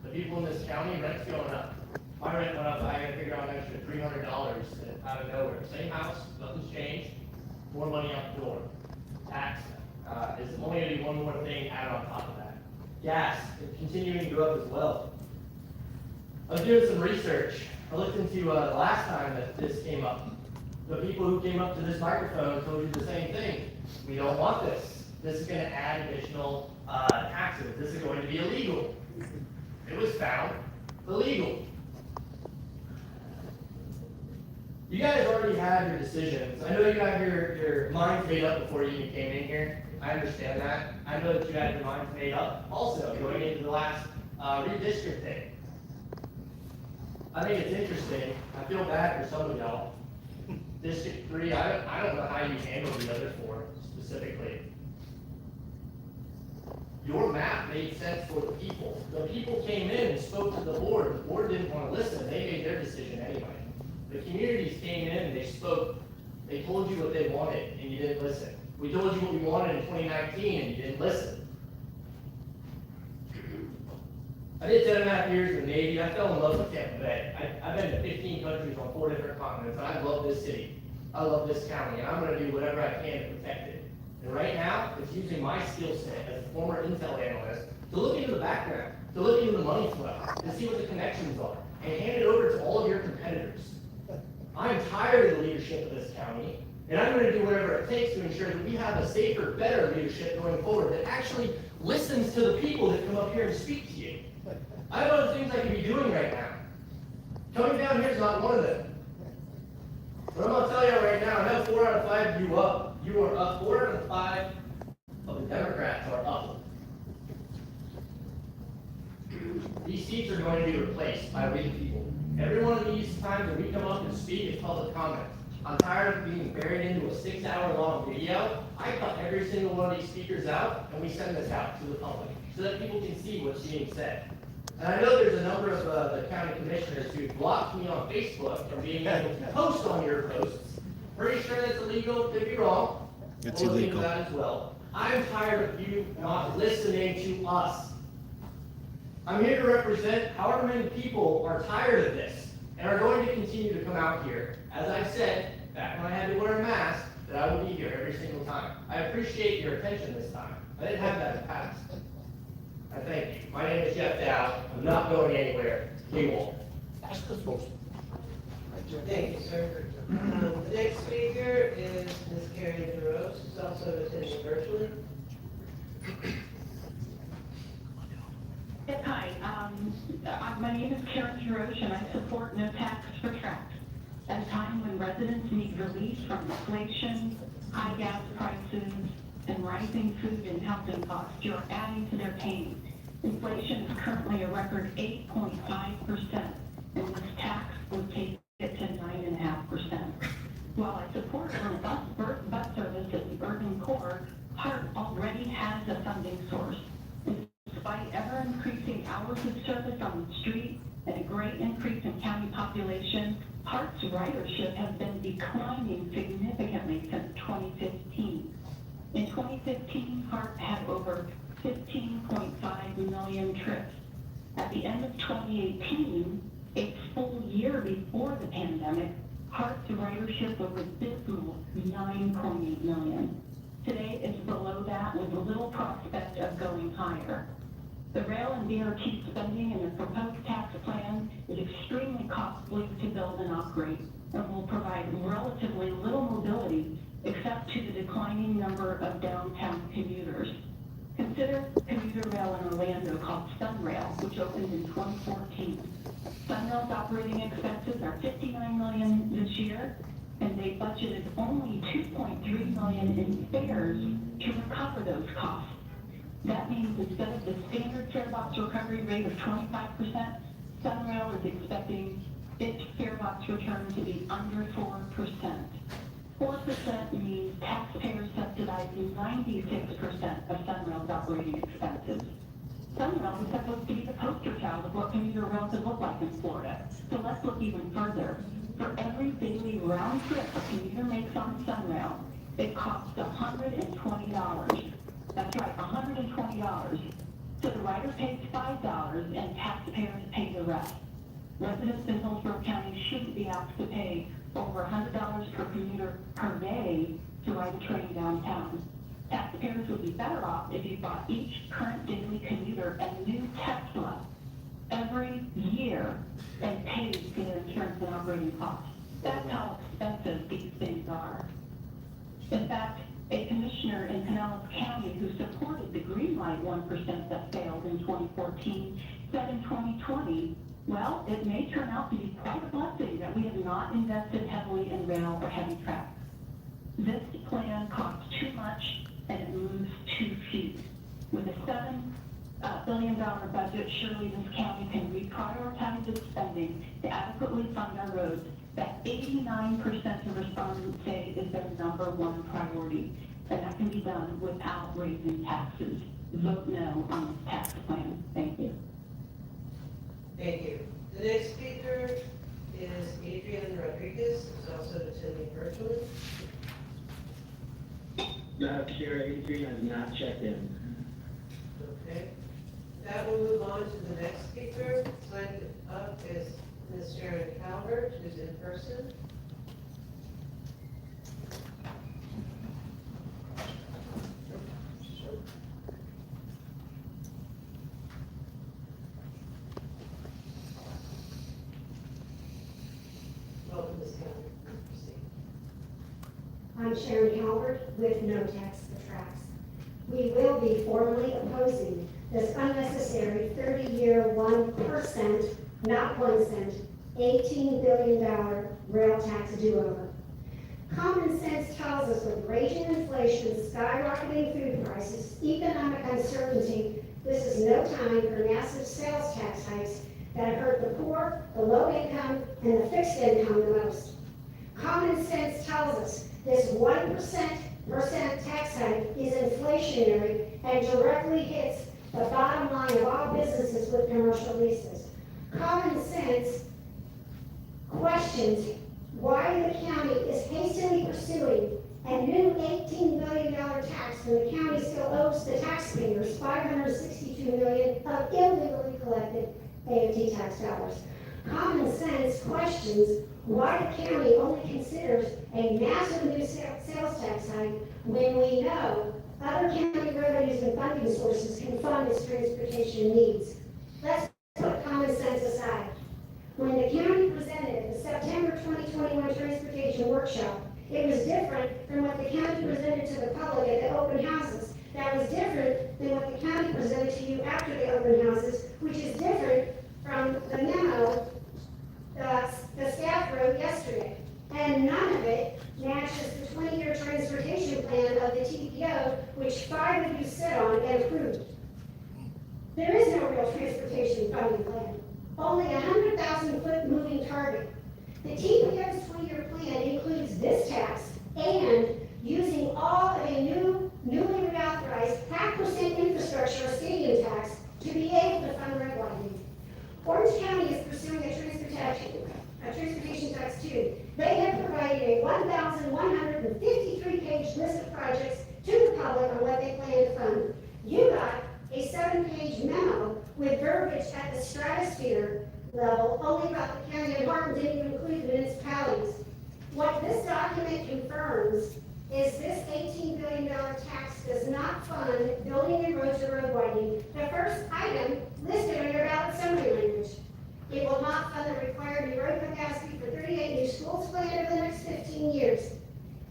The people in this county, rent's going up. My rent went up, I gotta figure out an extra $300 out of nowhere. Same house, nothing's changed, more money out the door. Tax is only gonna be one more thing added on top of that. Gas is continuing to go up as well. I was doing some research. I looked into the last time that this came up. The people who came up to this microphone told you the same thing. We don't want this. This is going to add additional taxes. This is going to be illegal. It was found illegal. You guys already have your decisions. I know you have your minds made up before you even came in here. I understand that. I know that you had your minds made up also going into the last redistricting. I think it's interesting. I feel bad for some of y'all. District 3, I don't know how you handle the other 4 specifically. Your map made sense for the people. The people came in and spoke to the board. The board didn't want to listen. They made their decision anyway. The communities came in and they spoke. They told you what they wanted and you didn't listen. We told you what we wanted in 2019 and you didn't listen. I did 10.5 years in the Navy. I fell in love with Tampa Bay. I've been to 15 countries on 4 different continents, and I love this city. I love this county, and I'm going to do whatever I can to protect it. And right now, it's using my skill set as a former Intel analyst to look into the background, to look into the money flow, to see what the connections are, and hand it over to all of your competitors. I'm tired of the leadership of this county, and I'm going to do whatever it takes to ensure that we have a safer, better leadership going forward that actually listens to the people that come up here and speak to you. I have other things I could be doing right now. Coming down here is not one of them. But I'm going to tell you right now, I know 4 out of 5 of you up. You are up. 4 out of 5 of the Democrats are up. These seats are going to be replaced by real people. Every one of these times that we come up and speak is public comment. I'm tired of being buried into a 6-hour-long video. I cut every single one of these speakers out, and we send this out to the public so that people can see what's being said. And I know there's a number of the county commissioners who blocked me on Facebook from being able to post on your posts. Pretty sure that's illegal, could be wrong. It's We'll look into illegal. that as well. I'm tired of you not listening to us. I'm here to represent however many people are tired of this and are going to continue to come out here. As I said, back when I had to wear a mask, that I will be here every single time. I appreciate your attention this time. I didn't have that in the past. I thank you. My name is Jeff Dow. I'm not going anywhere. You won't. Thank you, sir. The next speaker is Ms. Karen DeRose, who's also attending virtually. Yes, hi. My name is Karen DeRose, and I support No Tax for Tract. At a time when residents need relief from inflation, high gas prices, and rising food and housing costs, you're adding to their pain. Inflation is currently a record 8.5%, and this tax would take it to 9.5%. While I support robust bus service in the urban core, Hart already has a funding source. Despite ever-increasing hours of service on the street and a great increase in county population, Hart's ridership has been declining significantly since 2015. In 2015, Hart had over 15.5 million trips. At the end of 2018, a full year before the pandemic, Hart's ridership was abysmal, 9.8 million. Today, it's below that with little prospect of going higher. The rail and BRT spending in the proposed tax plan is extremely costly to build and operate and will provide relatively little mobility except to the declining number of downtown commuters. Consider commuter rail in Orlando called SunRail, which opened in 2014. SunRail's operating expenses are $59 million this year, and they budgeted only $2.3 million in fares to recover those costs. That means instead of the standard fare box recovery rate of 25%, SunRail is expecting its fare box return to be under 4%. 4% means taxpayers subsidizing 96% of SunRail's operating expenses. SunRail is supposed to be the poster child of what commuter rail could look like in Florida. So let's look even further. For every daily round trip a commuter makes on SunRail, it costs $120. That's right, $120. So the rider pays $5 and taxpayers pay the rest. Residents in Hillsborough County shouldn't be asked to pay over $100 per commuter per day to ride a train downtown. Taxpayers would be better off if you bought each current daily commuter a new Tesla every year and paid for their insurance and operating costs. That's how expensive these things are. In fact, a commissioner in Pinellas County who supported the green light 1% that failed in 2014 said in 2020, well, it may turn out to be quite a blessing that we have not invested heavily in rail or heavy traffic. This plan costs too much and it moves too few. With a $7 billion budget, surely this county can reprioritize its spending to adequately fund our roads that 89% of respondents say is their #1 priority. And that can be done without raising taxes. Vote no on this tax plan. Thank you. Thank you. The next speaker is Adrian Rodriguez, who's also attending virtually. Madam Chair, Adrian has not checked in. Okay. That will move on to the next speaker. Signed up is Ms. Sharon Calvert, who's in person. Welcome, Ms. Calvert. I'm Sharon Calvert with No Tax Attracts. We will be formally opposing this unnecessary 30-year 1%, not 1 cent, $18 billion rail tax do-over. Common sense tells us with raging inflation, skyrocketing food prices, economic uncertainty, this is no time for massive sales tax hikes that hurt the poor, the low income, and the fixed income the most. Common sense tells us this 1% tax hike is inflationary and directly hits the bottom line of all businesses with commercial leases. Common sense questions why the county is hastily pursuing a new $18 billion tax when the county still owes the taxpayers $562 million of illegally collected AOT tax dollars. Common sense questions why the county only considers a massive new sales tax hike when we know other county revenues and funding sources can fund its transportation needs. Let's put common sense aside. When the county presented the September 2021 transportation workshop, it was different than what the county presented to the public at the open houses. That was different than what the county presented to you after the open houses, which is different from the memo the staff wrote yesterday. And none of it matches the 20-year transportation plan of the TPO, which 5 of you sit on and approved. There is no real transportation funding plan, only a 100,000-foot moving target. The TPO's 20-year plan includes this tax and using all of a newly reauthorized 0.5% infrastructure or stadium tax to be able to fund road widening. Orange County is pursuing a transportation tax too. They have provided a 1,153-page list of projects to the public on what they plan to fund. You got a 7-page memo with verbiage at the stratosphere level, only about the county of Martin, didn't even include the municipalities. What this document confirms is this $18 billion tax does not fund building and roads or road widening. The first item listed on your ballot summary language. It will not fund the required new road capacity for 38 new schools planned over the next 15 years.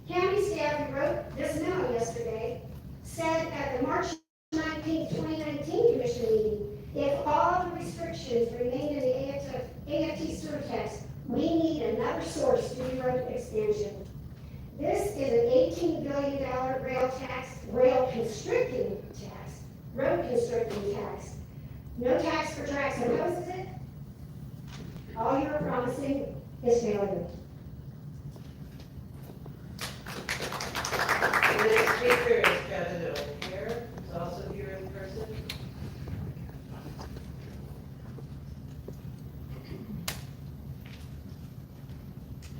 County staff who wrote this memo yesterday said at the March 19, 2019 commission meeting, if all the restrictions remain in the AFT surtax, we need another source to do road expansion. This is an $18 billion rail tax, rail constricting tax, road constricting tax. No tax for tracks opposes it. All you're promising is failure. The next speaker is Kevin O'Hare, who's also here in person.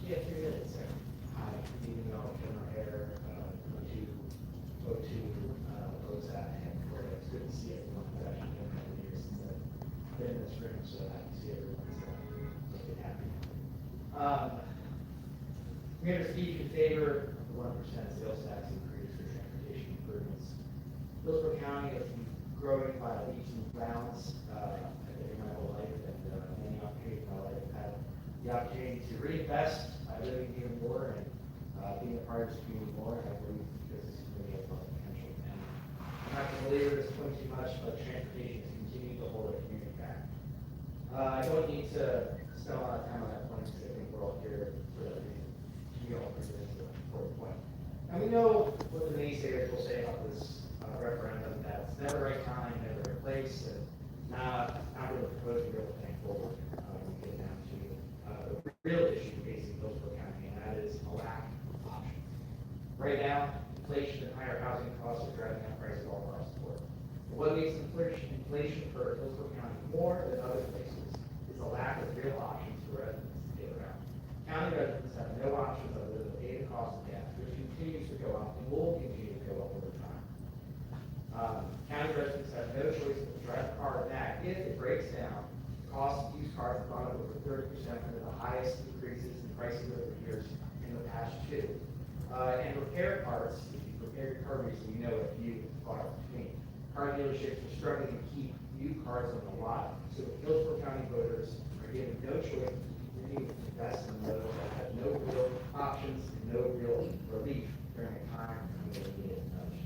You have 3 minutes, sir. Hi, good evening, all. Kevin O'Hare, 2202 Oversight, and it's good to see everyone. It's actually been a couple of years since I've been in this room, so happy to see everyone's looking happy. I'm going to speak in favor of the 1% sales tax increase for transportation improvements. Hillsborough County has been growing by leaps and bounds, I think my whole life, and many opportunities in my life. I've had the opportunity to reinvest by living here more and being a part of this community more, and I believe because this community has a lot of potential. And I'm not going to belabor this point too much, but transportation has continued to hold our community back. I don't need to spend a lot of time on that point because I think we're all here for that reason. We all agree this is an important point. And we know what the naysayers will say about this referendum, that it's never the right time, never the right place, and not really proposing real thing forward. We get down to the real issue facing Hillsborough County, and that is a lack of options. Right now, inflation and higher housing costs are driving up prices all across the board. But what makes inflation for Hillsborough County more than other places is a lack of real options for residents to get around. County residents have no options other than to pay the cost of gas, which continues to go up and will continue to go up over time. County residents have no choice but to drive a car back. If it breaks down, the cost of used cars have gone up over 30%, one of the highest increases in prices over the years in the past 2. And repair parts, if you repair your car recently, you know that few is far between. Car dealerships are struggling to keep new cars on the lot, so the Hillsborough County voters are given no choice to continue to invest in those that have no real options and no real relief during a time when they need it most.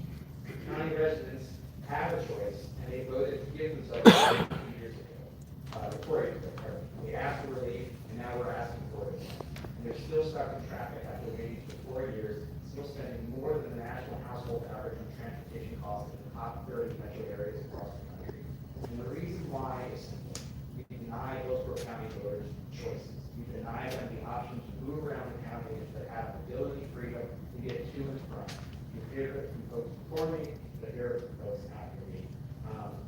County residents have a choice, and they voted to give themselves 2 years ago, 4 years ago, pardon. We asked for relief, and now we're asking for it. And they're still stuck in traffic after waiting for 4 years, still spending more than the national household average on transportation costs in the top 30 metro areas across the country. And the reason why is simple. We deny Hillsborough County voters choices. We deny them the option to move around the county that have mobility freedom to get to and from. You hear it from folks before me, but hear it from folks after me.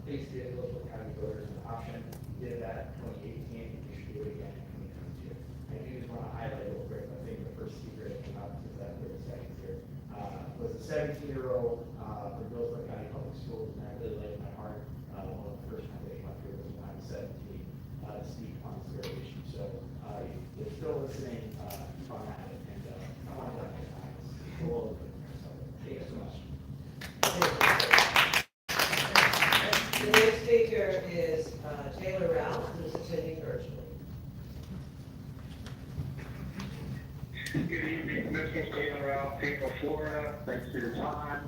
Please give Hillsborough County voters an option. We did that in 2018, and we should do it again in 2022. I do just want to highlight real quick, I think the first speaker that came up, because that 30 seconds here, was a 17-year-old from Hillsborough County Public Schools, and I really laid my heart. One of the first times they came up here was when I was 17 to speak on this very issue. So if you're still listening, keep on at it, and I want to thank you guys. So thank you so much. The next speaker is Taylor Ralph, who's attending virtually. Good evening, Commissioner Taylor Ralph, Tampa, Florida. Thanks for your time.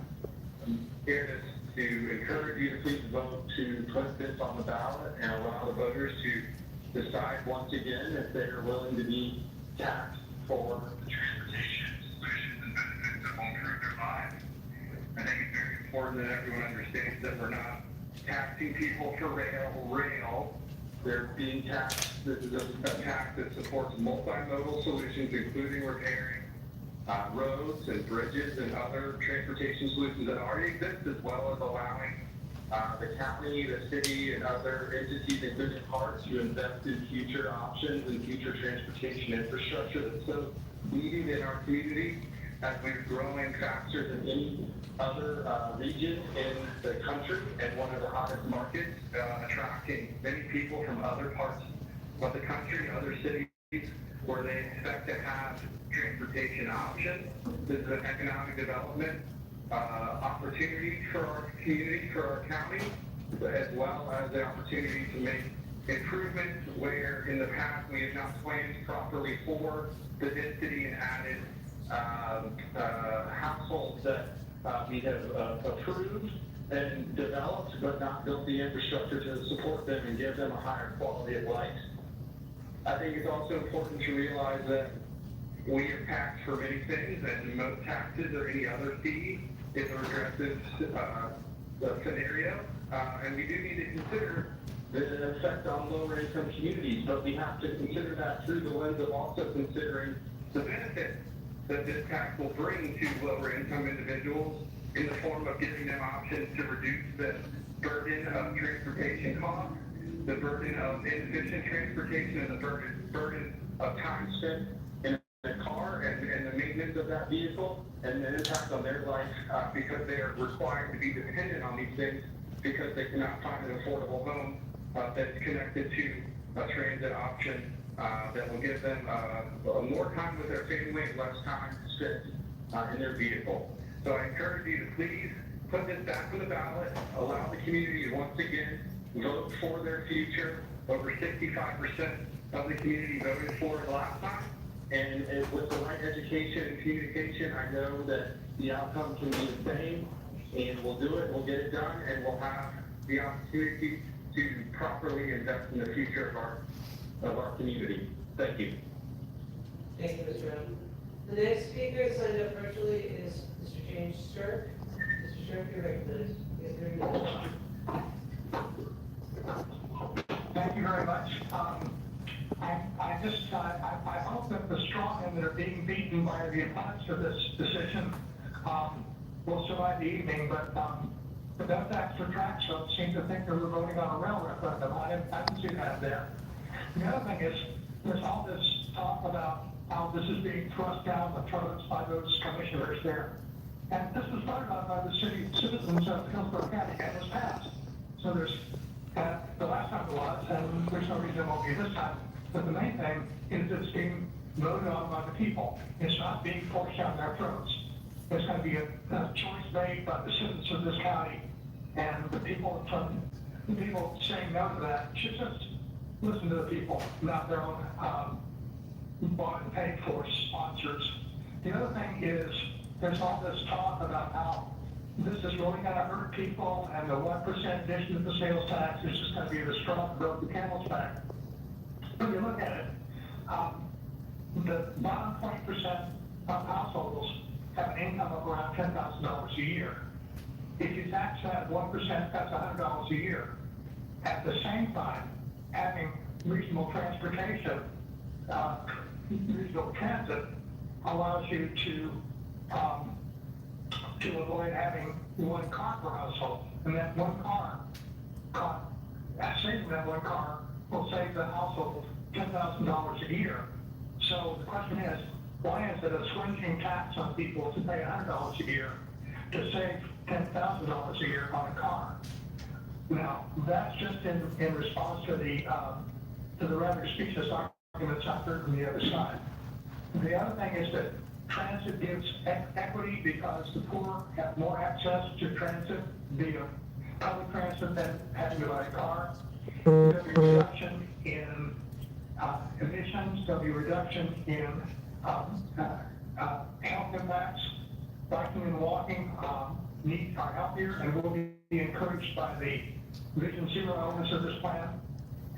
I'm here to encourage you to please vote to put this on the ballot and allow the voters to decide once again if they are willing to be taxed for the transportation solutions and benefits that will improve their lives. I think it's very important that everyone understands that we're not taxing people for rail. They're being taxed. This is a tax that supports multimodal solutions, including repairing roads and bridges and other transportation solutions that already exist, as well as allowing the county, the city, and other entities, including parks, to invest in future options and future transportation infrastructure that's so needed in our community. as we're growing faster than any other region in the country and one of the hottest markets, attracting many people from other parts of the country, other cities, where they expect to have transportation options. This is an economic development opportunity for our community, for our county, as well as the opportunity to make improvements where in the past we have not planned properly for the density and added households that we have approved and developed, but not built the infrastructure to support them and give them a higher quality of life. I think it's also important to realize that we are taxed for many things, and most taxes or any other fee is a regressive scenario, and we do need to consider the effect on lower income communities, but we have to consider that through the lens of also considering the benefits that this tax will bring to lower income individuals in the form of giving them options to reduce the burden of transportation costs, the burden of inefficient transportation, and the burden of time spent in a car and the maintenance of that vehicle, and the impact on their life because they are required to be dependent on these things because they cannot find an affordable home that's connected to a transit option that will give them more time with their family and less time spent in their vehicle. So I encourage you to please put this back on the ballot, allow the community to once again vote for their future. Over 65% of the community voted for it last time. And with the right education and communication, I know that the outcome can be the same, and we'll do it, we'll get it done, and we'll have the opportunity to properly invest in the future of our community. Thank you. Thank you, Mr. Brown. The next speaker signed up virtually is Mr. James Shirk. Mr. Shirk, you're recognized. You have 30 minutes. Thank you very much. I hope that the strongmen that are being beaten by the opponents of this decision will survive the evening, but the Gov't for tracks folks seem to think that we're voting on a rail referendum. I didn't see that there. The other thing is, there's all this talk about how this is being thrust down the throats by those commissioners there. And this was voted on by the citizens of Hillsborough County and was passed. So there's, the last time it was, and there's no reason it won't be this time. But the main thing is it's being voted on by the people. It's not being forced down their throats. It's going to be a choice made by the citizens of this county. And the people saying no to that should just listen to the people, not their own bought and paid for sponsors. The other thing is there's all this talk about how this is really going to hurt people, and the 1% addition to the sales tax is just going to be the straw that broke the camel's back. When you look at it, the bottom 20% of households have an income of around $10,000 a year. If you tax that 1%, that's $100 a year. At the same time, having reasonable transportation, reasonable transit allows you to avoid having one car per household. And that one car, saving that one car will save the household $10,000 a year. So the question is, why is it a swinging tax on people to pay $100 a year to save $10,000 a year on a car? Now, that's just in response to the rather specious arguments I've heard from the other side. The other thing is that transit gives equity because the poor have more access to transit via public transit than having to buy a car. There'll be a reduction in emissions, there'll be a reduction in health impacts. Biking and walking are healthier and will be encouraged by the Vision Zero elements of this plan,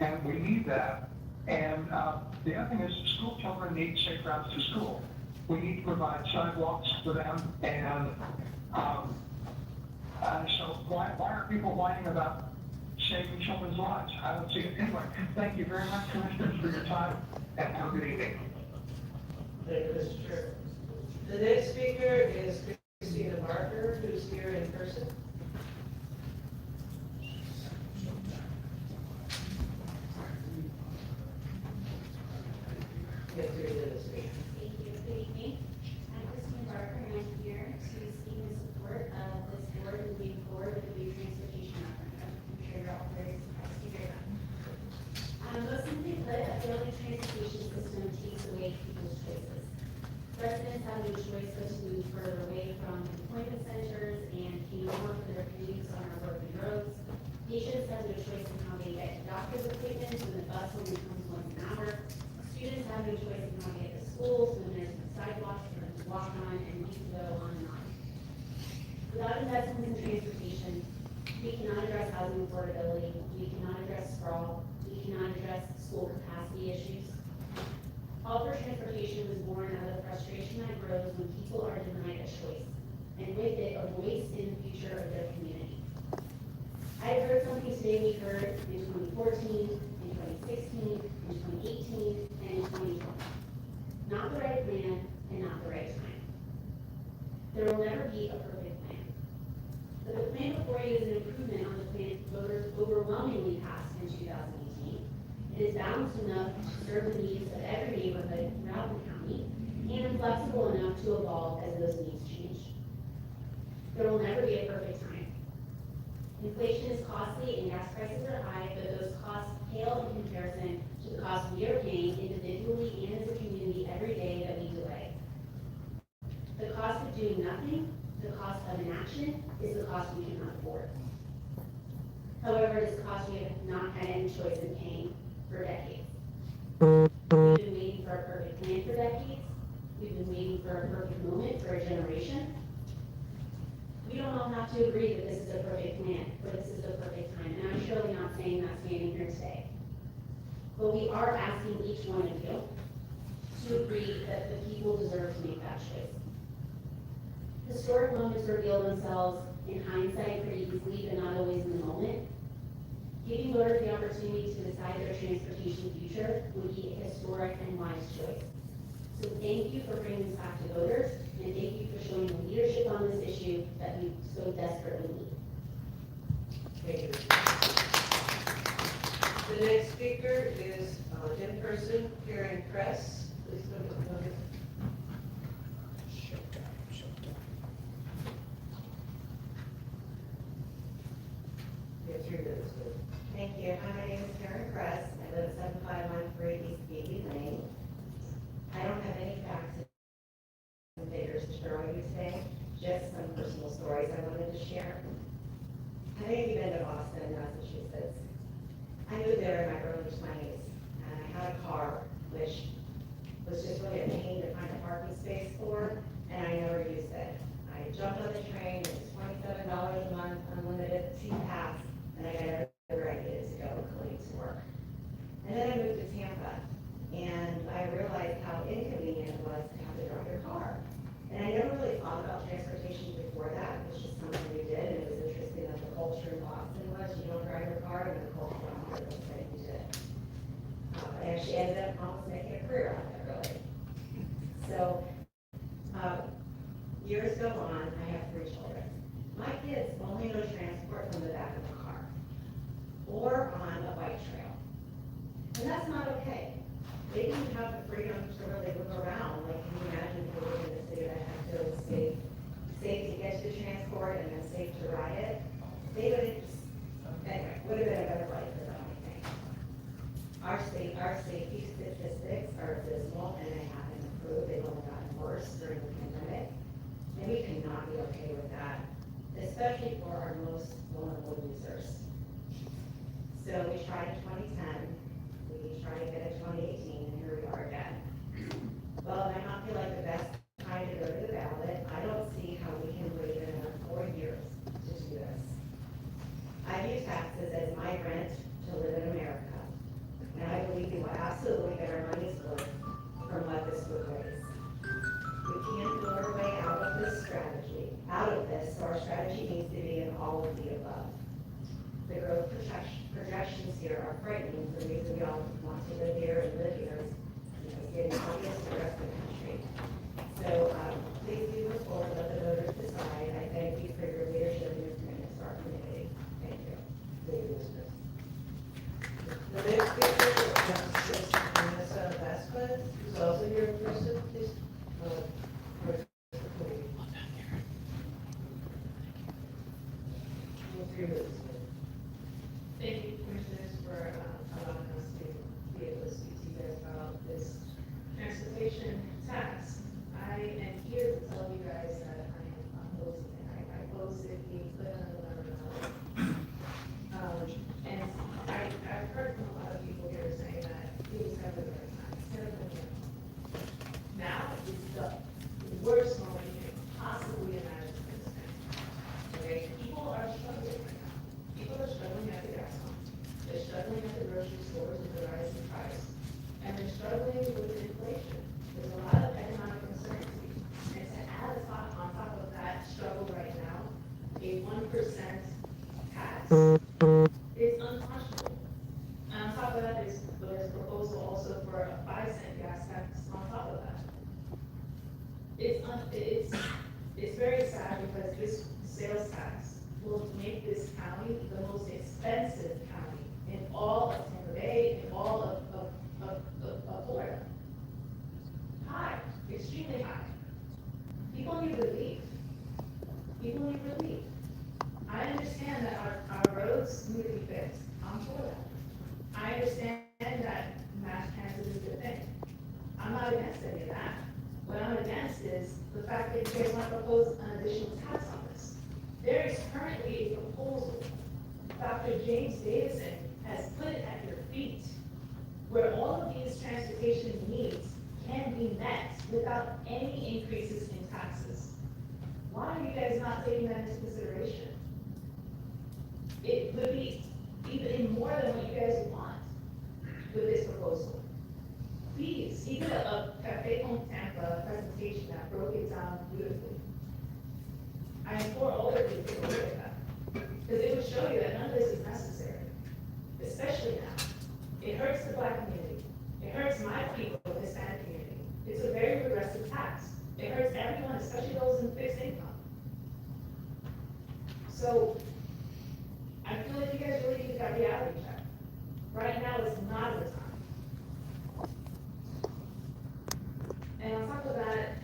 and we need that. And the other thing is school children need safe routes to school. We need to provide sidewalks for them, and so why are people whining about saving children's lives? I don't see it. Anyway, thank you very much, Commissioners, for your time, and have a good evening. Thank you, Mr. Chair. The next speaker is Christina Barker, who's here in person. You have 3 minutes. Thank you. Good evening. I'm Christina Barker. doctor's appointments when the bus only comes once an hour. Students have no choice of how to get to school, when there's no sidewalks for them to walk on, and we can go on and on. Without investments in transportation, we cannot address housing affordability, we cannot address sprawl, we cannot address school capacity issues. All for Transportation was born out of the frustration that grows when people are denied a choice, and with it, a voice in the future of their community. I have heard something today we heard in 2014, in 2016, in 2018, and in 2020. Not the right plan and not the right time. There will never be a perfect plan. But the plan before you is an improvement on the plan voters overwhelmingly passed in 2018. It is balanced enough to serve the needs of every neighborhood throughout the county and flexible enough to evolve as those needs change. There will never be a perfect time. Inflation is costly and gas prices are high, but those costs pale in comparison to the costs we are paying individually and as a community every day that we delay. The cost of doing nothing, the cost of inaction, is the cost we cannot afford. However, it is a cost we have not had any choice in paying for decades. We've been waiting for a perfect plan for decades. We've been waiting for a perfect moment for a generation. We don't all have to agree that this is a perfect plan, or this is the perfect time, and I'm surely not saying that standing here today. But we are asking each one of you to agree that the people deserve to make that choice. Historic moments reveal themselves in hindsight pretty easily, but not always in the moment. Giving voters the opportunity to decide their transportation future would be a historic and wise choice. So thank you for bringing this back to voters, and thank you for showing the leadership on this issue that we so desperately need. Thank you. The next speaker is in person, Karen Kress. Please come to the podium. You have 3 minutes. Thank you. Hi, my name is Karen Kress. I live at 7513 East Gateway Lane. I don't have any facts and figures to share with you today, just some personal stories I wanted to share. How many of you been to Boston, Massachusetts? I moved there in my early 20s, and I had a car, which was just really a pain to find a parking space for, and I never used it. I jumped on the train, it was $27 a month, unlimited seat pass, and I got everywhere I needed to go, including to work. And then I moved to Tampa, and I realized how inconvenient it was to have to drive your car. And I never really thought about transportation before that. It was just something we did, and it was interesting that the culture in Boston was you don't drive your car, and the culture on here was that you did. I actually ended up almost making a career out of it, really. So, years go on, I have 3 children. My kids only know transport from the back of the car or on a bike trail. And that's not okay. They didn't have the freedom to really move around. Like, can you imagine if we were in a city that had to feel safe to get to transport and then safe to ride it? They would have just, anyway, would have been a better life for them, I think. Our safety statistics are abysmal, and they haven't improved. They've only gotten worse during the pandemic. And we cannot be okay with that, especially for our most vulnerable users. So we tried in 2010. We tried again in 2018, and here we are again. Well, it might not feel like the best time to go to the ballot. I don't see how we can wait another 4 years to do this. I view taxes as my rent to live in America, and I believe we will absolutely get our money's worth from what this would raise. We can't build our way out of this strategy, so our strategy needs to be in all of the above. The growth projections here are frightening. The reason we all want to live here and live here is getting obvious to the rest of the country. So please do move forward, let the voters decide. I thank you for your leadership and your commitment to our community. Thank you. Thank you, Ms. Smith. The next speaker is Justice Vanessa Vasquez, who's also here in person. Please, Thank you, Commissioners, for allowing us to be able to speak to you guys about this transportation tax. I am here to tell you guys that I am opposing it. I oppose it being put on the number. And I've heard a 1% tax is unconscionable. And on top of that, there's a proposal also for a 5-cent gas tax on top of that. It's very sad because this sales tax will make this county the most expensive county in all of Tampa Bay, in all of Florida. High, extremely high. People need relief. People need relief. I understand that our roads need to be fixed. I'm for that. I understand that mass transit is a good thing. I'm not against any of that. What I'm against is the fact that you guys want to propose an additional tax on this. There is currently a proposal. Dr. James Davison has put it at your feet, where all of these transportation needs can be met without any increases in taxes. Why are you guys not taking that into consideration? It would be even more than what you guys want with this proposal. Please, he did a Cafe Home Tampa presentation that broke it down beautifully. I implore all of you to take a look at that, because it would show you that none of this is necessary, especially now. It hurts the Black community. It hurts my people, the Hispanic community. It's a very regressive tax. It hurts everyone, especially those in fixed income. So, I feel like you guys really need that reality check. Right now is not the time. And on top of that,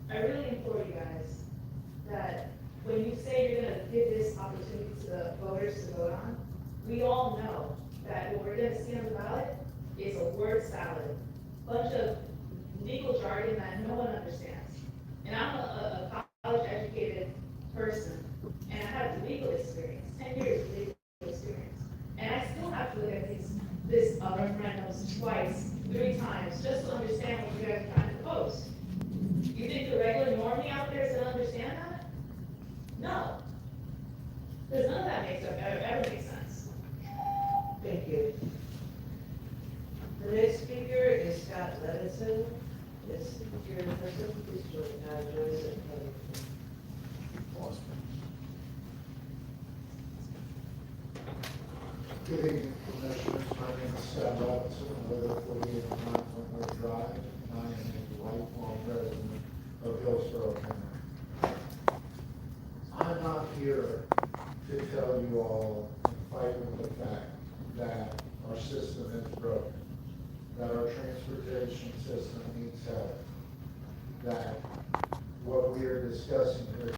I really implore you guys that when you say you're gonna give this opportunity to the voters to vote on, we all know that what we're gonna see on the ballot is a word salad, bunch of legal jargon that no one understands. And I'm a college-educated person, and I have legal experience, 10 years of legal experience. And I still have to look at this referendums twice, 3 times, just to understand what you guys are trying to propose. You think the regular normie out there is gonna understand that? No. Because none of that ever makes sense. Thank you. The next speaker is Scott Levinson. Yes, if you're in person, please join us at Good evening, Commissioners. My name is Scott Levinson. I live at 48 Montgomery Drive, and I am a lifelong resident of Hillsborough County. I'm not here to tell you all and fight with the fact that our system is broken, that our transportation system needs help, that what we are discussing here